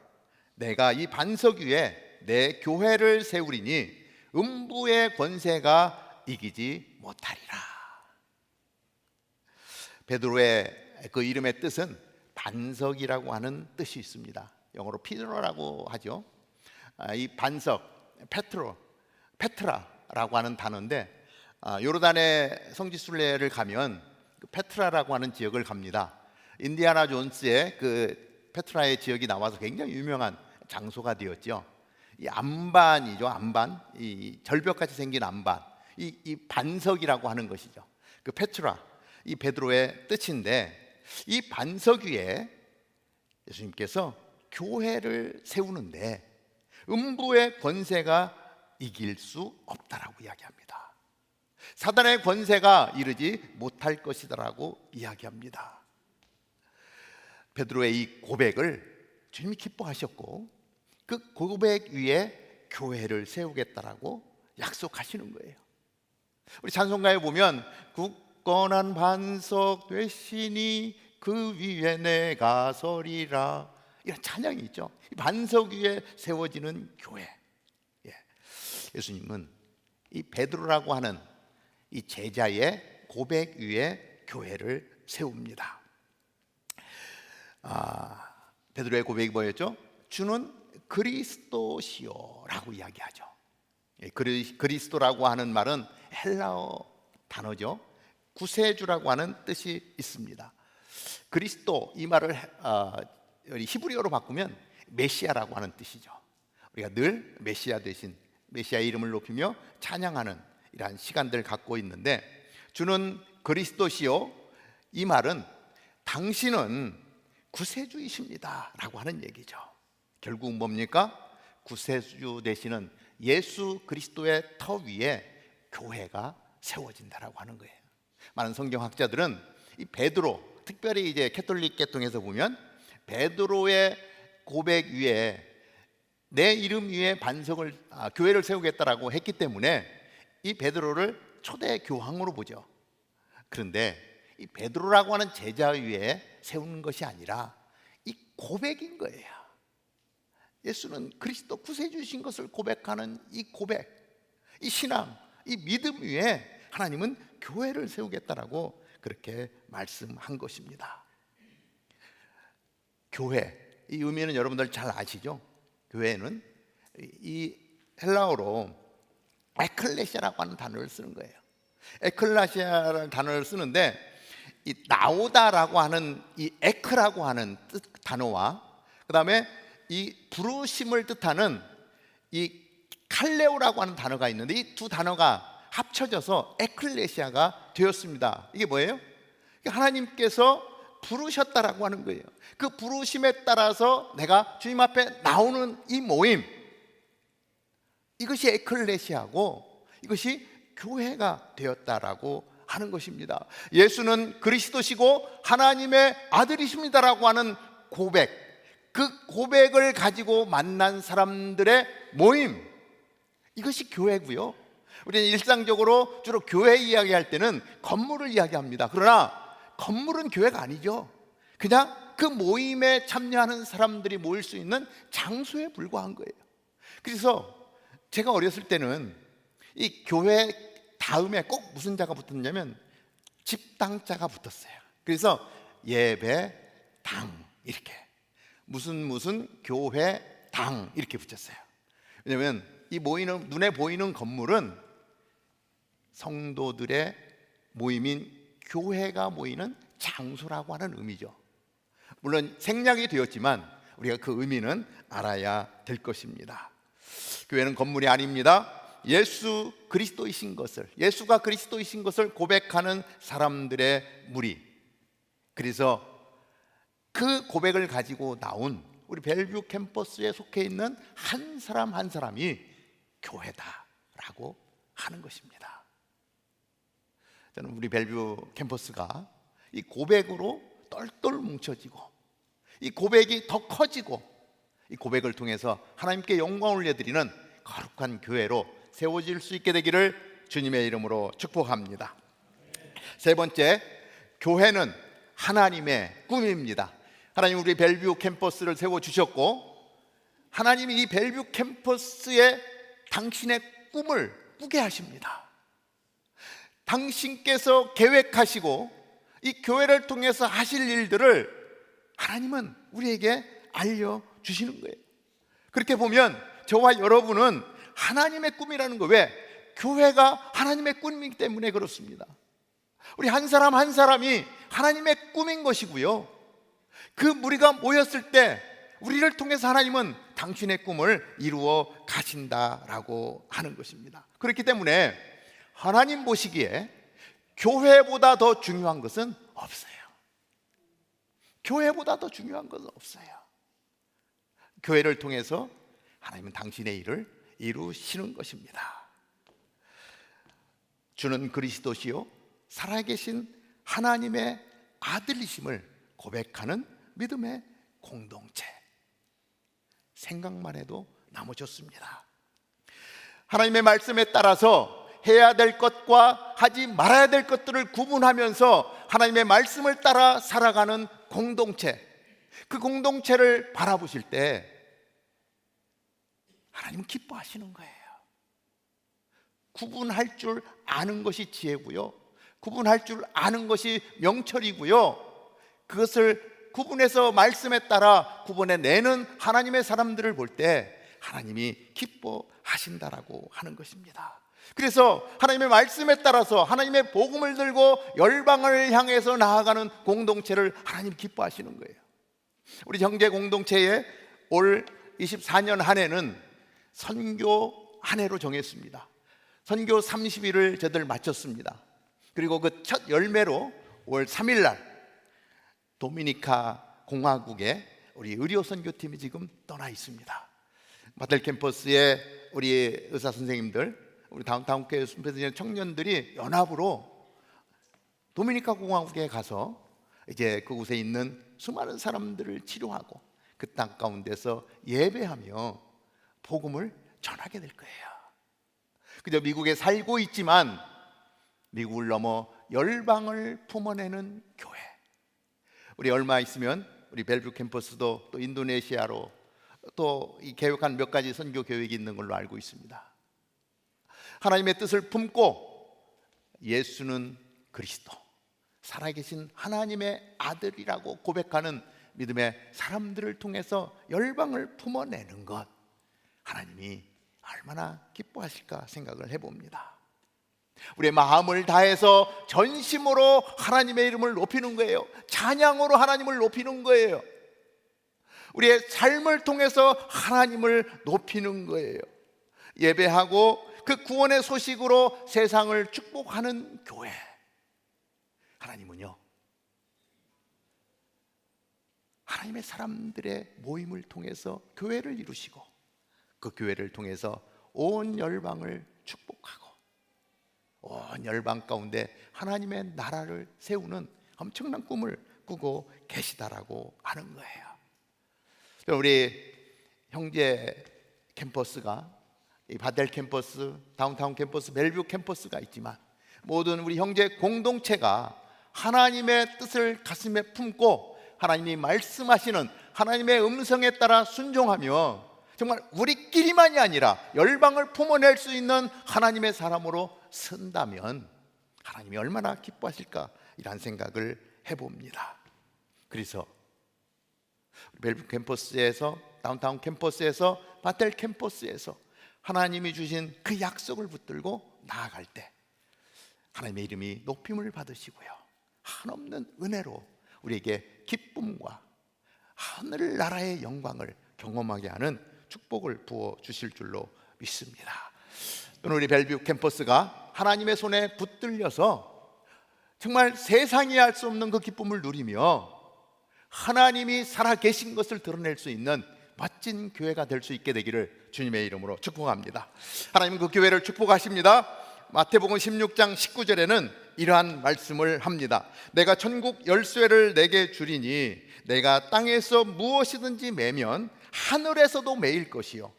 Speaker 5: 내가 이 반석 위에 내 교회를 세우리니 음부의 권세가 이기지 못하리라. 베드로의 그 이름의 뜻은 반석이라고 하는 뜻이 있습니다. 영어로 피드로라고 하죠. 이 반석, 페트라라고 하는 단어인데 요르단의 성지 순례를 가면 그 페트라라고 하는 지역을 갑니다. 인디아나 존스의 그 페트라의 지역이 나와서 굉장히 유명한 장소가 되었죠. 이 안반이죠. 안반, 이 절벽같이 생긴 안반, 이 반석이라고 하는 것이죠. 그 페트라, 이 베드로의 뜻인데 이 반석 위에 예수님께서 교회를 세우는데 음부의 권세가 이길 수 없다라고 이야기합니다. 사단의 권세가 이르지 못할 것이다라고 이야기합니다. 베드로의 이 고백을 주님이 기뻐하셨고 그 고백 위에 교회를 세우겠다라고 약속하시는 거예요. 우리 찬송가에 보면 굳건한 반석 되시니 그 위에 내가 서리라, 이런 찬양이 있죠. 반석 위에 세워지는 교회. 예수님은 이 베드로라고 하는 이 제자의 고백 위에 교회를 세웁니다. 베드로의 고백이 뭐였죠? 주는 그리스도시요라고 이야기하죠. 그리스도라고 하는 말은 헬라어 단어죠. 구세주라고 하는 뜻이 있습니다. 그리스도, 이 말을 히브리어로 바꾸면 메시아라고 하는 뜻이죠. 우리가 늘 메시아 대신 메시아 이름을 높이며 찬양하는 이러한 시간들을 갖고 있는데, 주는 그리스도시요, 이 말은 당신은 구세주이십니다 라고 하는 얘기죠. 결국 뭡니까? 구세주 되시는 예수 그리스도의 터 위에 교회가 세워진다라고 하는 거예요. 많은 성경학자들은 이 베드로, 특별히 이제 캐톨릭 계통에서 보면 베드로의 고백 위에 내 이름 위에 교회를 세우겠다라고 했기 때문에 이 베드로를 초대 교황으로 보죠. 그런데 이 베드로라고 하는 제자 위에 세우는 것이 아니라 이 고백인 거예요. 예수는 그리스도 구세주신 것을 고백하는 이 고백, 이 신앙, 이 믿음 위에 하나님은 교회를 세우겠다라고 그렇게 말씀한 것입니다. 교회, 이 의미는 여러분들 잘 아시죠? 교회는 이 헬라어로 에클레시아라고 하는 단어를 쓰는 거예요. 에클레시아라는 단어를 쓰는데, 이 나오다라고 하는 이 에크라고 하는 단어와 그 다음에 이 부르심을 뜻하는 이 칼레오라고 하는 단어가 있는데, 이 두 단어가 합쳐져서 에클레시아가 되었습니다. 이게 뭐예요? 하나님께서 부르셨다라고 하는 거예요. 그 부르심에 따라서 내가 주님 앞에 나오는 이 모임, 이것이 에클레시아고 이것이 교회가 되었다라고 하는 것입니다. 예수는 그리스도시고 하나님의 아들이십니다라고 하는 고백, 그 고백을 가지고 만난 사람들의 모임, 이것이 교회고요. 우리는 일상적으로 주로 교회 이야기할 때는 건물을 이야기합니다. 그러나 건물은 교회가 아니죠. 그냥 그 모임에 참여하는 사람들이 모일 수 있는 장소에 불과한 거예요. 그래서 제가 어렸을 때는 이 교회 다음에 꼭 무슨 자가 붙었냐면 집당자가 붙었어요. 그래서 예배당, 이렇게 무슨 교회당 이렇게 붙였어요. 왜냐하면 이 모이는, 눈에 보이는 건물은 성도들의 모임인 교회가 모이는 장소라고 하는 의미죠. 물론 생략이 되었지만 우리가 그 의미는 알아야 될 것입니다. 교회는 건물이 아닙니다. 예수 그리스도이신 것을, 예수가 그리스도이신 것을 고백하는 사람들의 무리. 그래서 그 고백을 가지고 나온 우리 벨뷰 캠퍼스에 속해 있는 한 사람 한 사람이 교회다라고 하는 것입니다. 저는 우리 벨뷰 캠퍼스가 이 고백으로 똘똘 뭉쳐지고, 이 고백이 더 커지고, 이 고백을 통해서 하나님께 영광을 올려드리는 거룩한 교회로 세워질 수 있게 되기를 주님의 이름으로 축복합니다. 세 번째, 교회는 하나님의 꿈입니다. 하나님 우리 벨뷰 캠퍼스를 세워주셨고, 하나님이 이 벨뷰 캠퍼스에 당신의 꿈을 꾸게 하십니다. 당신께서 계획하시고 이 교회를 통해서 하실 일들을 하나님은 우리에게 알려주시는 거예요. 그렇게 보면 저와 여러분은 하나님의 꿈이라는 거, 왜? 교회가 하나님의 꿈이기 때문에 그렇습니다. 우리 한 사람 한 사람이 하나님의 꿈인 것이고요, 그 무리가 모였을 때 우리를 통해서 하나님은 당신의 꿈을 이루어 가신다라고 하는 것입니다. 그렇기 때문에 하나님 보시기에 교회보다 더 중요한 것은 없어요. 교회보다 더 중요한 것은 없어요. 교회를 통해서 하나님은 당신의 일을 이루시는 것입니다. 주는 그리스도시요 살아계신 하나님의 아들이심을 고백하는 믿음의 공동체. 생각만 해도 너무 좋습니다. 하나님의 말씀에 따라서 해야 될 것과 하지 말아야 될 것들을 구분하면서 하나님의 말씀을 따라 살아가는 공동체, 그 공동체를 바라보실 때 하나님은 기뻐하시는 거예요. 구분할 줄 아는 것이 지혜고요, 구분할 줄 아는 것이 명철이고요, 그것을 구분해서 말씀에 따라 구분해내는 하나님의 사람들을 볼 때 하나님이 기뻐하시는 하신다라고 하는 것입니다. 그래서 하나님의 말씀에 따라서 하나님의 복음을 들고 열방을 향해서 나아가는 공동체를 하나님 기뻐하시는 거예요. 우리 형제 공동체에 올 24년 한 해는 선교 한 해로 정했습니다. 선교 30일을 저들 마쳤습니다. 그리고 그 첫 열매로 5월 3일 날 도미니카 공화국에 우리 의료 선교팀이 지금 떠나 있습니다. 마텔 캠퍼스에 우리 의사 선생님들, 우리 다운타운 교회 순회전 청년들이 연합으로 도미니카 공화국에 가서 이제 그곳에 있는 수많은 사람들을 치료하고 그 땅 가운데서 예배하며 복음을 전하게 될 거예요. 그저 미국에 살고 있지만 미국을 넘어 열방을 품어내는 교회. 우리 얼마 있으면 우리 벨뷰 캠퍼스도 또 인도네시아로 또 이 계획한 몇 가지 선교 계획이 있는 걸로 알고 있습니다. 하나님의 뜻을 품고 예수는 그리스도, 살아계신 하나님의 아들이라고 고백하는 믿음의 사람들을 통해서 열방을 품어내는 것, 하나님이 얼마나 기뻐하실까 생각을 해봅니다. 우리의 마음을 다해서 전심으로 하나님의 이름을 높이는 거예요. 찬양으로 하나님을 높이는 거예요. 우리의 삶을 통해서 하나님을 높이는 거예요. 예배하고 그 구원의 소식으로 세상을 축복하는 교회. 하나님은요, 하나님의 사람들의 모임을 통해서 교회를 이루시고 그 교회를 통해서 온 열방을 축복하고 온 열방 가운데 하나님의 나라를 세우는 엄청난 꿈을 꾸고 계시다라고 하는 거예요. 우리 형제 캠퍼스가 이 바델 캠퍼스, 다운타운 캠퍼스, 벨뷰 캠퍼스가 있지만 모든 우리 형제 공동체가 하나님의 뜻을 가슴에 품고 하나님이 말씀하시는 하나님의 음성에 따라 순종하며 정말 우리끼리만이 아니라 열방을 품어낼 수 있는 하나님의 사람으로 선다면 하나님이 얼마나 기뻐하실까, 이런 생각을 해봅니다. 그래서 벨뷰 캠퍼스에서, 다운타운 캠퍼스에서, 바텔 캠퍼스에서 하나님이 주신 그 약속을 붙들고 나아갈 때 하나님의 이름이 높임을 받으시고요, 한없는 은혜로 우리에게 기쁨과 하늘나라의 영광을 경험하게 하는 축복을 부어 주실 줄로 믿습니다. 우리 벨뷰 캠퍼스가 하나님의 손에 붙들려서 정말 세상이 알 수 없는 그 기쁨을 누리며 하나님이 살아계신 것을 드러낼 수 있는 멋진 교회가 될 수 있게 되기를 주님의 이름으로 축복합니다. 하나님은 그 교회를 축복하십니다. 마태복음 16장 19절에는 이러한 말씀을 합니다. 내가 천국 열쇠를 내게 주리니 내가 땅에서 무엇이든지 매면 하늘에서도 매일 것이요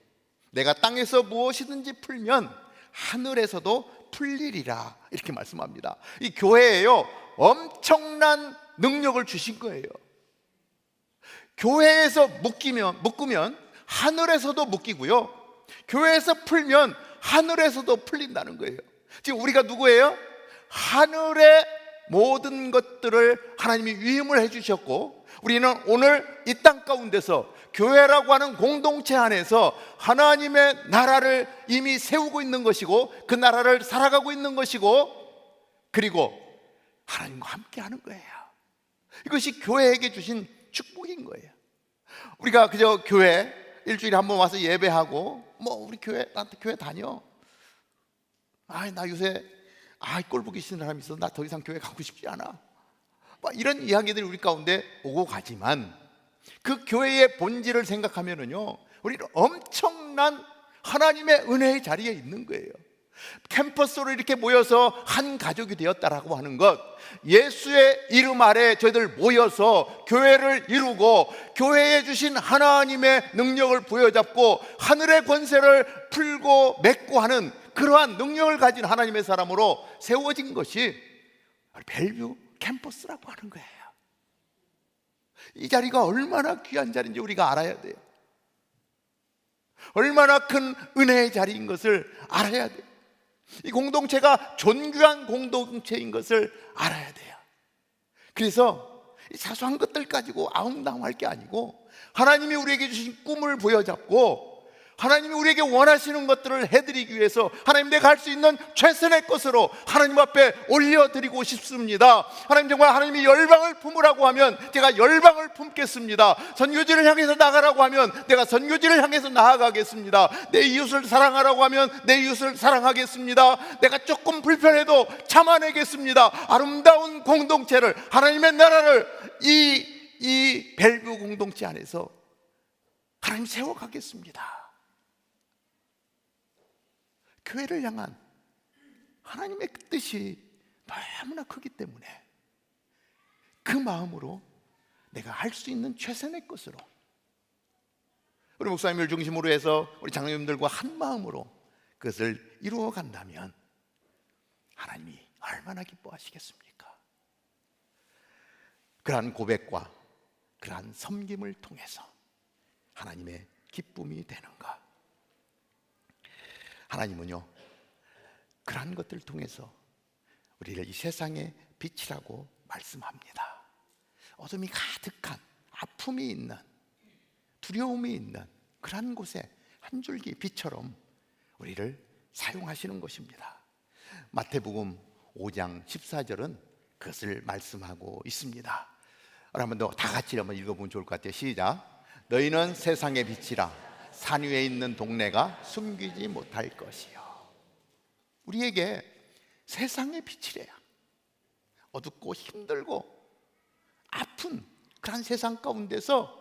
Speaker 5: 내가 땅에서 무엇이든지 풀면 하늘에서도 풀리리라, 이렇게 말씀합니다. 이 교회에요, 엄청난 능력을 주신 거예요. 교회에서 묶으면 하늘에서도 묶이고요, 교회에서 풀면 하늘에서도 풀린다는 거예요. 지금 우리가 누구예요? 하늘의 모든 것들을 하나님이 위임을 해주셨고 우리는 오늘 이 땅 가운데서 교회라고 하는 공동체 안에서 하나님의 나라를 이미 세우고 있는 것이고 그 나라를 살아가고 있는 것이고 그리고 하나님과 함께 하는 거예요. 이것이 교회에게 주신 축복인 거예요. 우리가 그저 교회 일주일에 한 번 와서 예배하고 우리 나한테 교회 다녀, 나 요새 꼴 보기 싫은 사람이 있어, 나 더 이상 교회 가고 싶지 않아, 이런 이야기들이 우리 가운데 오고 가지만 그 교회의 본질을 생각하면은요, 우리는 엄청난 하나님의 은혜의 자리에 있는 거예요. 캠퍼스로 이렇게 모여서 한 가족이 되었다라고 하는 것, 예수의 이름 아래 저희들 모여서 교회를 이루고 교회에 주신 하나님의 능력을 부여잡고 하늘의 권세를 풀고 맺고 하는 그러한 능력을 가진 하나님의 사람으로 세워진 것이 벨뷰 캠퍼스라고 하는 거예요. 이 자리가 얼마나 귀한 자리인지 우리가 알아야 돼요. 얼마나 큰 은혜의 자리인 것을 알아야 돼요. 이 공동체가 존귀한 공동체인 것을 알아야 돼요. 그래서 이 사소한 것들 가지고 아웅다웅할 게 아니고 하나님이 우리에게 주신 꿈을 부여잡고 하나님이 우리에게 원하시는 것들을 해드리기 위해서 하나님, 내가 할 수 있는 최선의 것으로 하나님 앞에 올려드리고 싶습니다. 하나님, 정말 하나님이 열방을 품으라고 하면 제가 열방을 품겠습니다. 선교지를 향해서 나가라고 하면 내가 선교지를 향해서 나아가겠습니다. 내 이웃을 사랑하라고 하면 내 이웃을 사랑하겠습니다. 내가 조금 불편해도 참아내겠습니다. 아름다운 공동체를, 하나님의 나라를 이 벨뷰 공동체 안에서 하나님 세워가겠습니다. 교회를 향한 하나님의 뜻이 너무나 크기 때문에 그 마음으로 내가 할 수 있는 최선의 것으로, 우리 목사님을 중심으로 해서 우리 장로님들과 한 마음으로 그것을 이루어 간다면 하나님이 얼마나 기뻐하시겠습니까? 그러한 고백과 그러한 섬김을 통해서 하나님의 기쁨이 되는가? 하나님은요, 그러한 것들을 통해서 우리를 이 세상의 빛이라고 말씀합니다. 어둠이 가득한, 아픔이 있는, 두려움이 있는 그러한 곳에 한 줄기 빛처럼 우리를 사용하시는 것입니다. 마태복음 5장 14절은 그것을 말씀하고 있습니다. 한번 더 다 같이 한번 읽어보면 좋을 것 같아요. 시작. 너희는 세상의 빛이라 산 위에 있는 동네가 숨기지 못할 것이요. 우리에게 세상의 빛이래요. 어둡고 힘들고 아픈 그런 세상 가운데서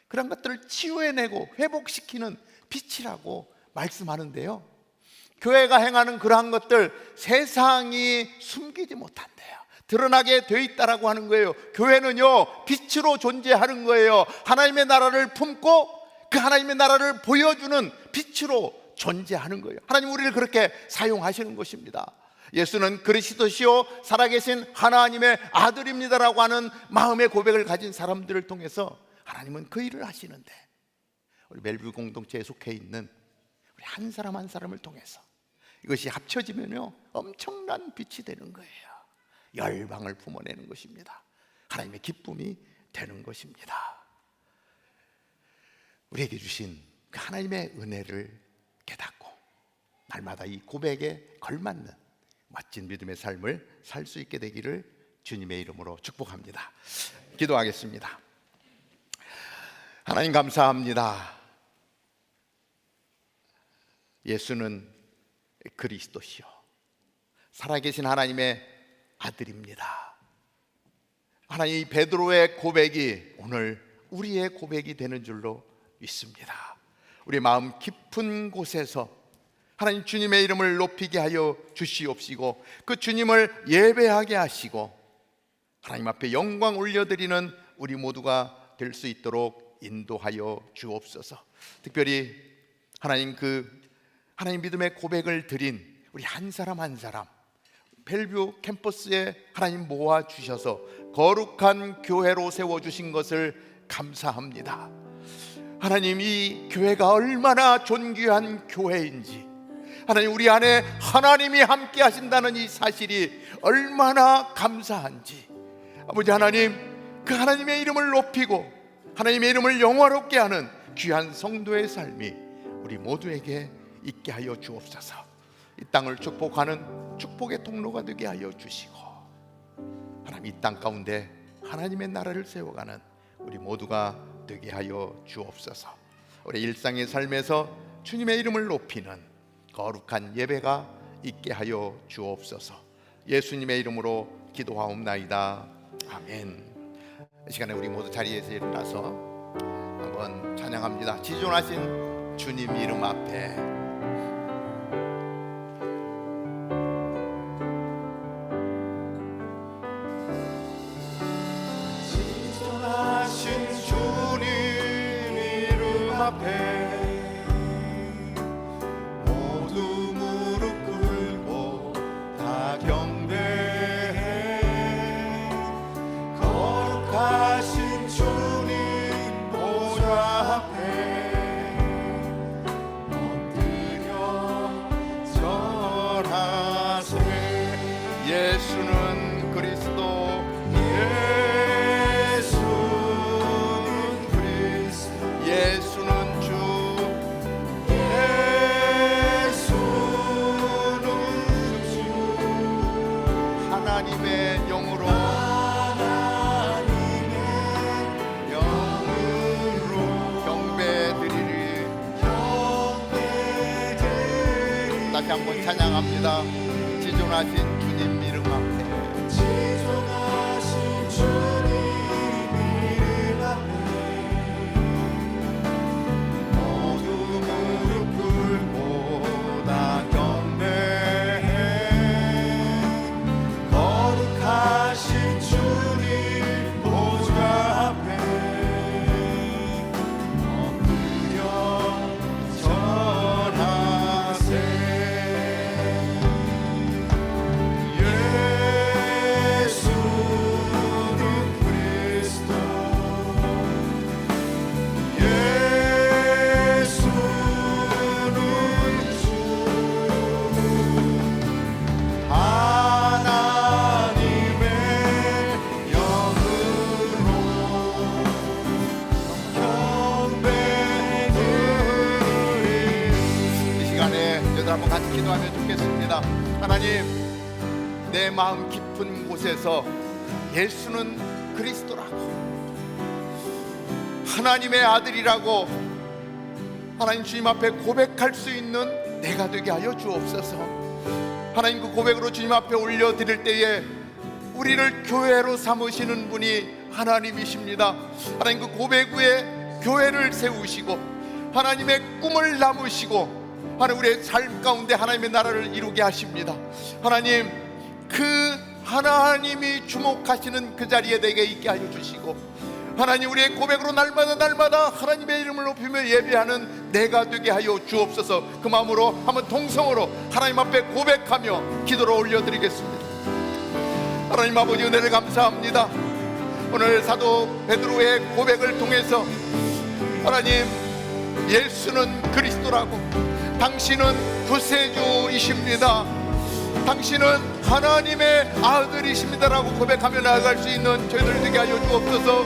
Speaker 5: 그런 것들을 치유해내고 회복시키는 빛이라고 말씀하는데요, 교회가 행하는 그러한 것들 세상이 숨기지 못한대요. 드러나게 돼 있다라고 하는 거예요. 교회는요, 빛으로 존재하는 거예요. 하나님의 나라를 품고 그 하나님의 나라를 보여주는 빛으로 존재하는 거예요. 하나님 우리를 그렇게 사용하시는 것입니다. 예수는 그리스도시요 살아계신 하나님의 아들입니다라고 하는 마음의 고백을 가진 사람들을 통해서 하나님은 그 일을 하시는데, 우리 멜뷰 공동체에 속해 있는 우리 한 사람 한 사람을 통해서 이것이 합쳐지면요 엄청난 빛이 되는 거예요. 열방을 품어내는 것입니다. 하나님의 기쁨이 되는 것입니다. 우리에게 주신 그 하나님의 은혜를 깨닫고 날마다 이 고백에 걸맞는 멋진 믿음의 삶을 살 수 있게 되기를 주님의 이름으로 축복합니다. 기도하겠습니다. 하나님 감사합니다. 예수는 그리스도시요 살아계신 하나님의 아들입니다. 하나님, 베드로의 고백이 오늘 우리의 고백이 되는 줄로 믿습니다. 우리 마음 깊은 곳에서 하나님 주님의 이름을 높이게 하여 주시옵시고 그 주님을 예배하게 하시고 하나님 앞에 영광 올려드리는 우리 모두가 될 수 있도록 인도하여 주옵소서. 특별히 하나님 하나님 믿음의 고백을 드린 우리 한 사람 한 사람 벨뷰 캠퍼스에 하나님 모아 주셔서 거룩한 교회로 세워 주신 것을 감사합니다. 하나님, 이 교회가 얼마나 존귀한 교회인지, 하나님 우리 안에 하나님이 함께 하신다는 이 사실이 얼마나 감사한지, 아버지 하나님, 그 하나님의 이름을 높이고 하나님의 이름을 영화롭게 하는 귀한 성도의 삶이 우리 모두에게 있게 하여 주옵소서. 이 땅을 축복하는 축복의 통로가 되게 하여 주시고 하나님 이 땅 가운데 하나님의 나라를 세워가는 우리 모두가 되게 하여 주옵소서. 우리 일상의 삶에서 주님의 이름을 높이는 거룩한 예배가 있게 하여 주옵소서. 예수님의 이름으로 기도하옵나이다. 아멘. 이 시간에 우리 모두 자리에서 일어나서 한번 찬양합니다. 지존하신 주님 이름 앞에
Speaker 2: 모두 무릎 꿇고 다 경배해. 거룩하신 주님 보좌 앞에 엎드려 절하세.
Speaker 5: 예수는 그리스도, 예수는 주, 다시 한번 찬양합니다. 지존하신 주님 이름 앞에
Speaker 2: 지존하신 주님 이름 앞에 모두 무릎 꿇고 다 경배해. 거룩하신 주님 보좌 앞에 엎드려 절하세. 예수는 그리스도, 예수는 주, 하나님의 영으로 경배드리리.
Speaker 5: 이 시간에 저들 한번 같이 기도하면 좋겠습니다. 하나님, 내 마음 깊은 곳에서 예수는 그리스도라고, 하나님의 아들이라고 하나님 주님 앞에 고백할 수 있는 내가 되게 하여 주옵소서. 하나님, 그 고백으로 주님 앞에 올려드릴 때에 우리를 교회로 삼으시는 분이 하나님이십니다. 하나님, 그 고백 위에 교회를 세우시고 하나님의 꿈을 나누시고 하나님 우리의 삶 가운데 하나님의 나라를 이루게 하십니다. 하나님, 그 하나님이 주목하시는 그 자리에 내게 있게 하여 주시고 하나님, 우리의 고백으로 날마다 하나님의 이름을 높이며 예배하는 내가 되게 하여 주옵소서. 그 마음으로 한번 동성으로 하나님 앞에 고백하며 기도를 올려드리겠습니다. 하나님 아버지, 은혜를 감사합니다. 오늘 사도 베드로의 고백을 통해서 하나님, 예수는 그리스도라고, 당신은 구세주이십니다, 당신은 하나님의 아들이십니다라고 고백하며 나아갈 수 있는 저희들 되게 하여 주옵소서.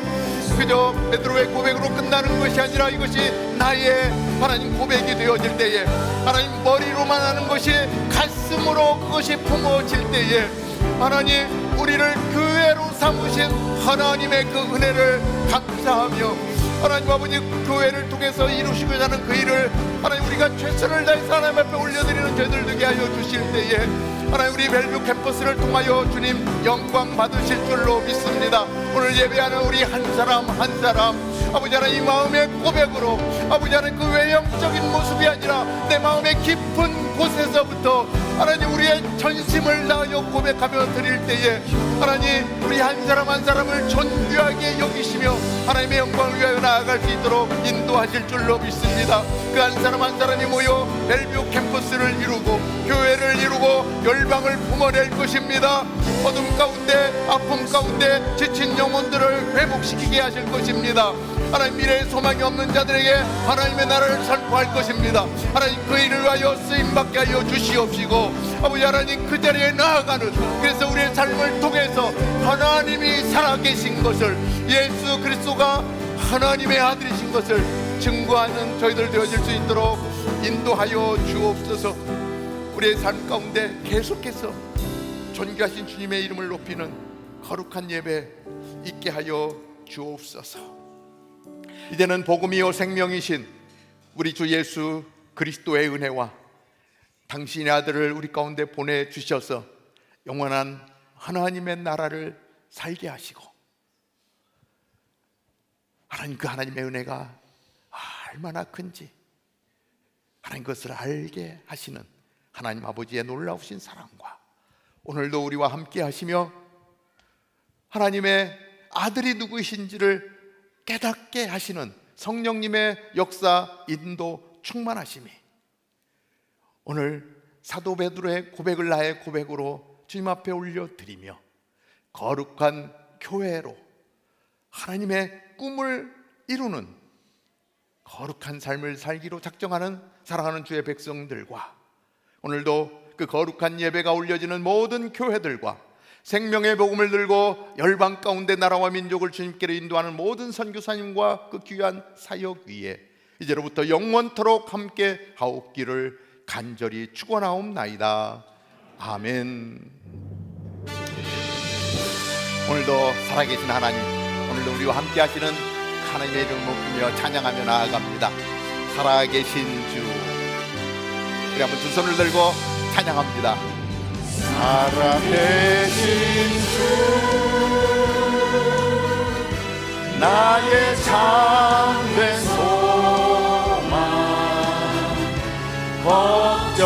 Speaker 5: 그저 베드로의 고백으로 끝나는 것이 아니라 이것이 나의 하나님 고백이 되어질 때에, 하나님 머리로만 하는 것이 가슴으로 그것이 품어질 때에 하나님, 우리를 교회로 삼으신 하나님의 그 은혜를 감사하며 하나님 아버지, 교회를 통해서 이루시고자 하는 그 일을 하나님 우리가 최선을 다해서 하나님 앞에 올려드리는 저희들 되게 하여 주실 때에 하나님, 우리 벨뷰 캠퍼스를 통하여 주님 영광 받으실 줄로 믿습니다. 오늘 예배하는 우리 한 사람 한 사람 아버지 하나님, 이 마음의 고백으로 아버지 하나님, 그 외형적인 모습이 아니라 내 마음의 깊은 곳에서부터 하나님 우리의 전심을 다하여 고백하며 드릴 때에 하나님, 우리 한 사람 한 사람을 존귀하게 여기시며 하나님의 영광을 위하여 나아갈 수 있도록 인도하실 줄로 믿습니다. 그 한 사람 한 사람이 모여 벨뷰 캠퍼스를 이루고 교회를 이루고 열방을 품어낼 것입니다. 어둠 가운데, 아픔 가운데 지친 영혼들을 회복시키게 하실 것입니다. 하나님, 미래에 소망이 없는 자들에게 하나님의 나라를 선포할 것입니다. 하나님, 그 일을 위하여 쓰임받게 하여 주시옵시고 아버지 하나님, 그 자리에 나아가는, 그래서 우리의 삶을 통해서 하나님이 살아계신 것을, 예수 그리스도가 하나님의 아들이신 것을 증거하는 저희들 되어질 수 있도록 인도하여 주옵소서. 우리의 삶 가운데 계속해서 존귀하신 주님의 이름을 높이는 거룩한 예배 있게 하여 주옵소서. 이제는 복음이요 생명이신 우리 주 예수 그리스도의 은혜와 당신의 아들을 우리 가운데 보내주셔서 영원한 하나님의 나라를 살게 하시고, 하나님, 그 하나님의 은혜가 얼마나 큰지 하나님 그것을 알게 하시는 하나님 아버지의 놀라우신 사랑과 오늘도 우리와 함께 하시며 하나님의 아들이 누구이신지를 깨닫게 하시는 성령님의 역사, 인도, 충만하심이 오늘 사도 베드로의 고백을 나의 고백으로 주님 앞에 올려드리며 거룩한 교회로 하나님의 꿈을 이루는 거룩한 삶을 살기로 작정하는 사랑하는 주의 백성들과 오늘도 그 거룩한 예배가 올려지는 모든 교회들과 생명의 복음을 들고 열방 가운데 나라와 민족을 주님께로 인도하는 모든 선교사님과 그 귀한 사역 위에 이제로부터 영원토록 함께 하옵기를 간절히 축원하옵나이다. 아멘. 오늘도 살아계신 하나님, 오늘도 우리와 함께 하시는 하나님의 이름을 높이며 찬양하며 나아갑니다. 살아계신 주, 우리 한번 두 손을 들고 찬양합니다. 살아계신 주 나의 참된 소망 걱정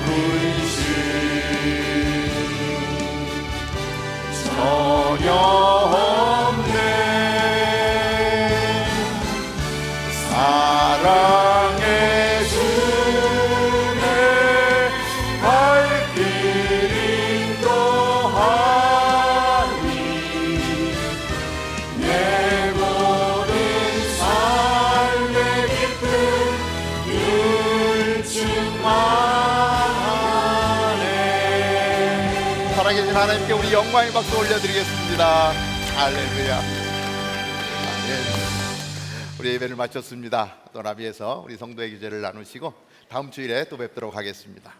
Speaker 5: 근심 전혀 없네 사랑의 주내 발길 인도하니 내 모든 삶의 깊은 율충만하네. 살아계신 하나님께 우리 영광의 박수 올려드리겠습니다. 할렐루야. 아멘. 우리 예배를 마쳤습니다. 또 나비에서 우리 성도의 기제를 나누시고 다음 주일에 또 뵙도록 하겠습니다.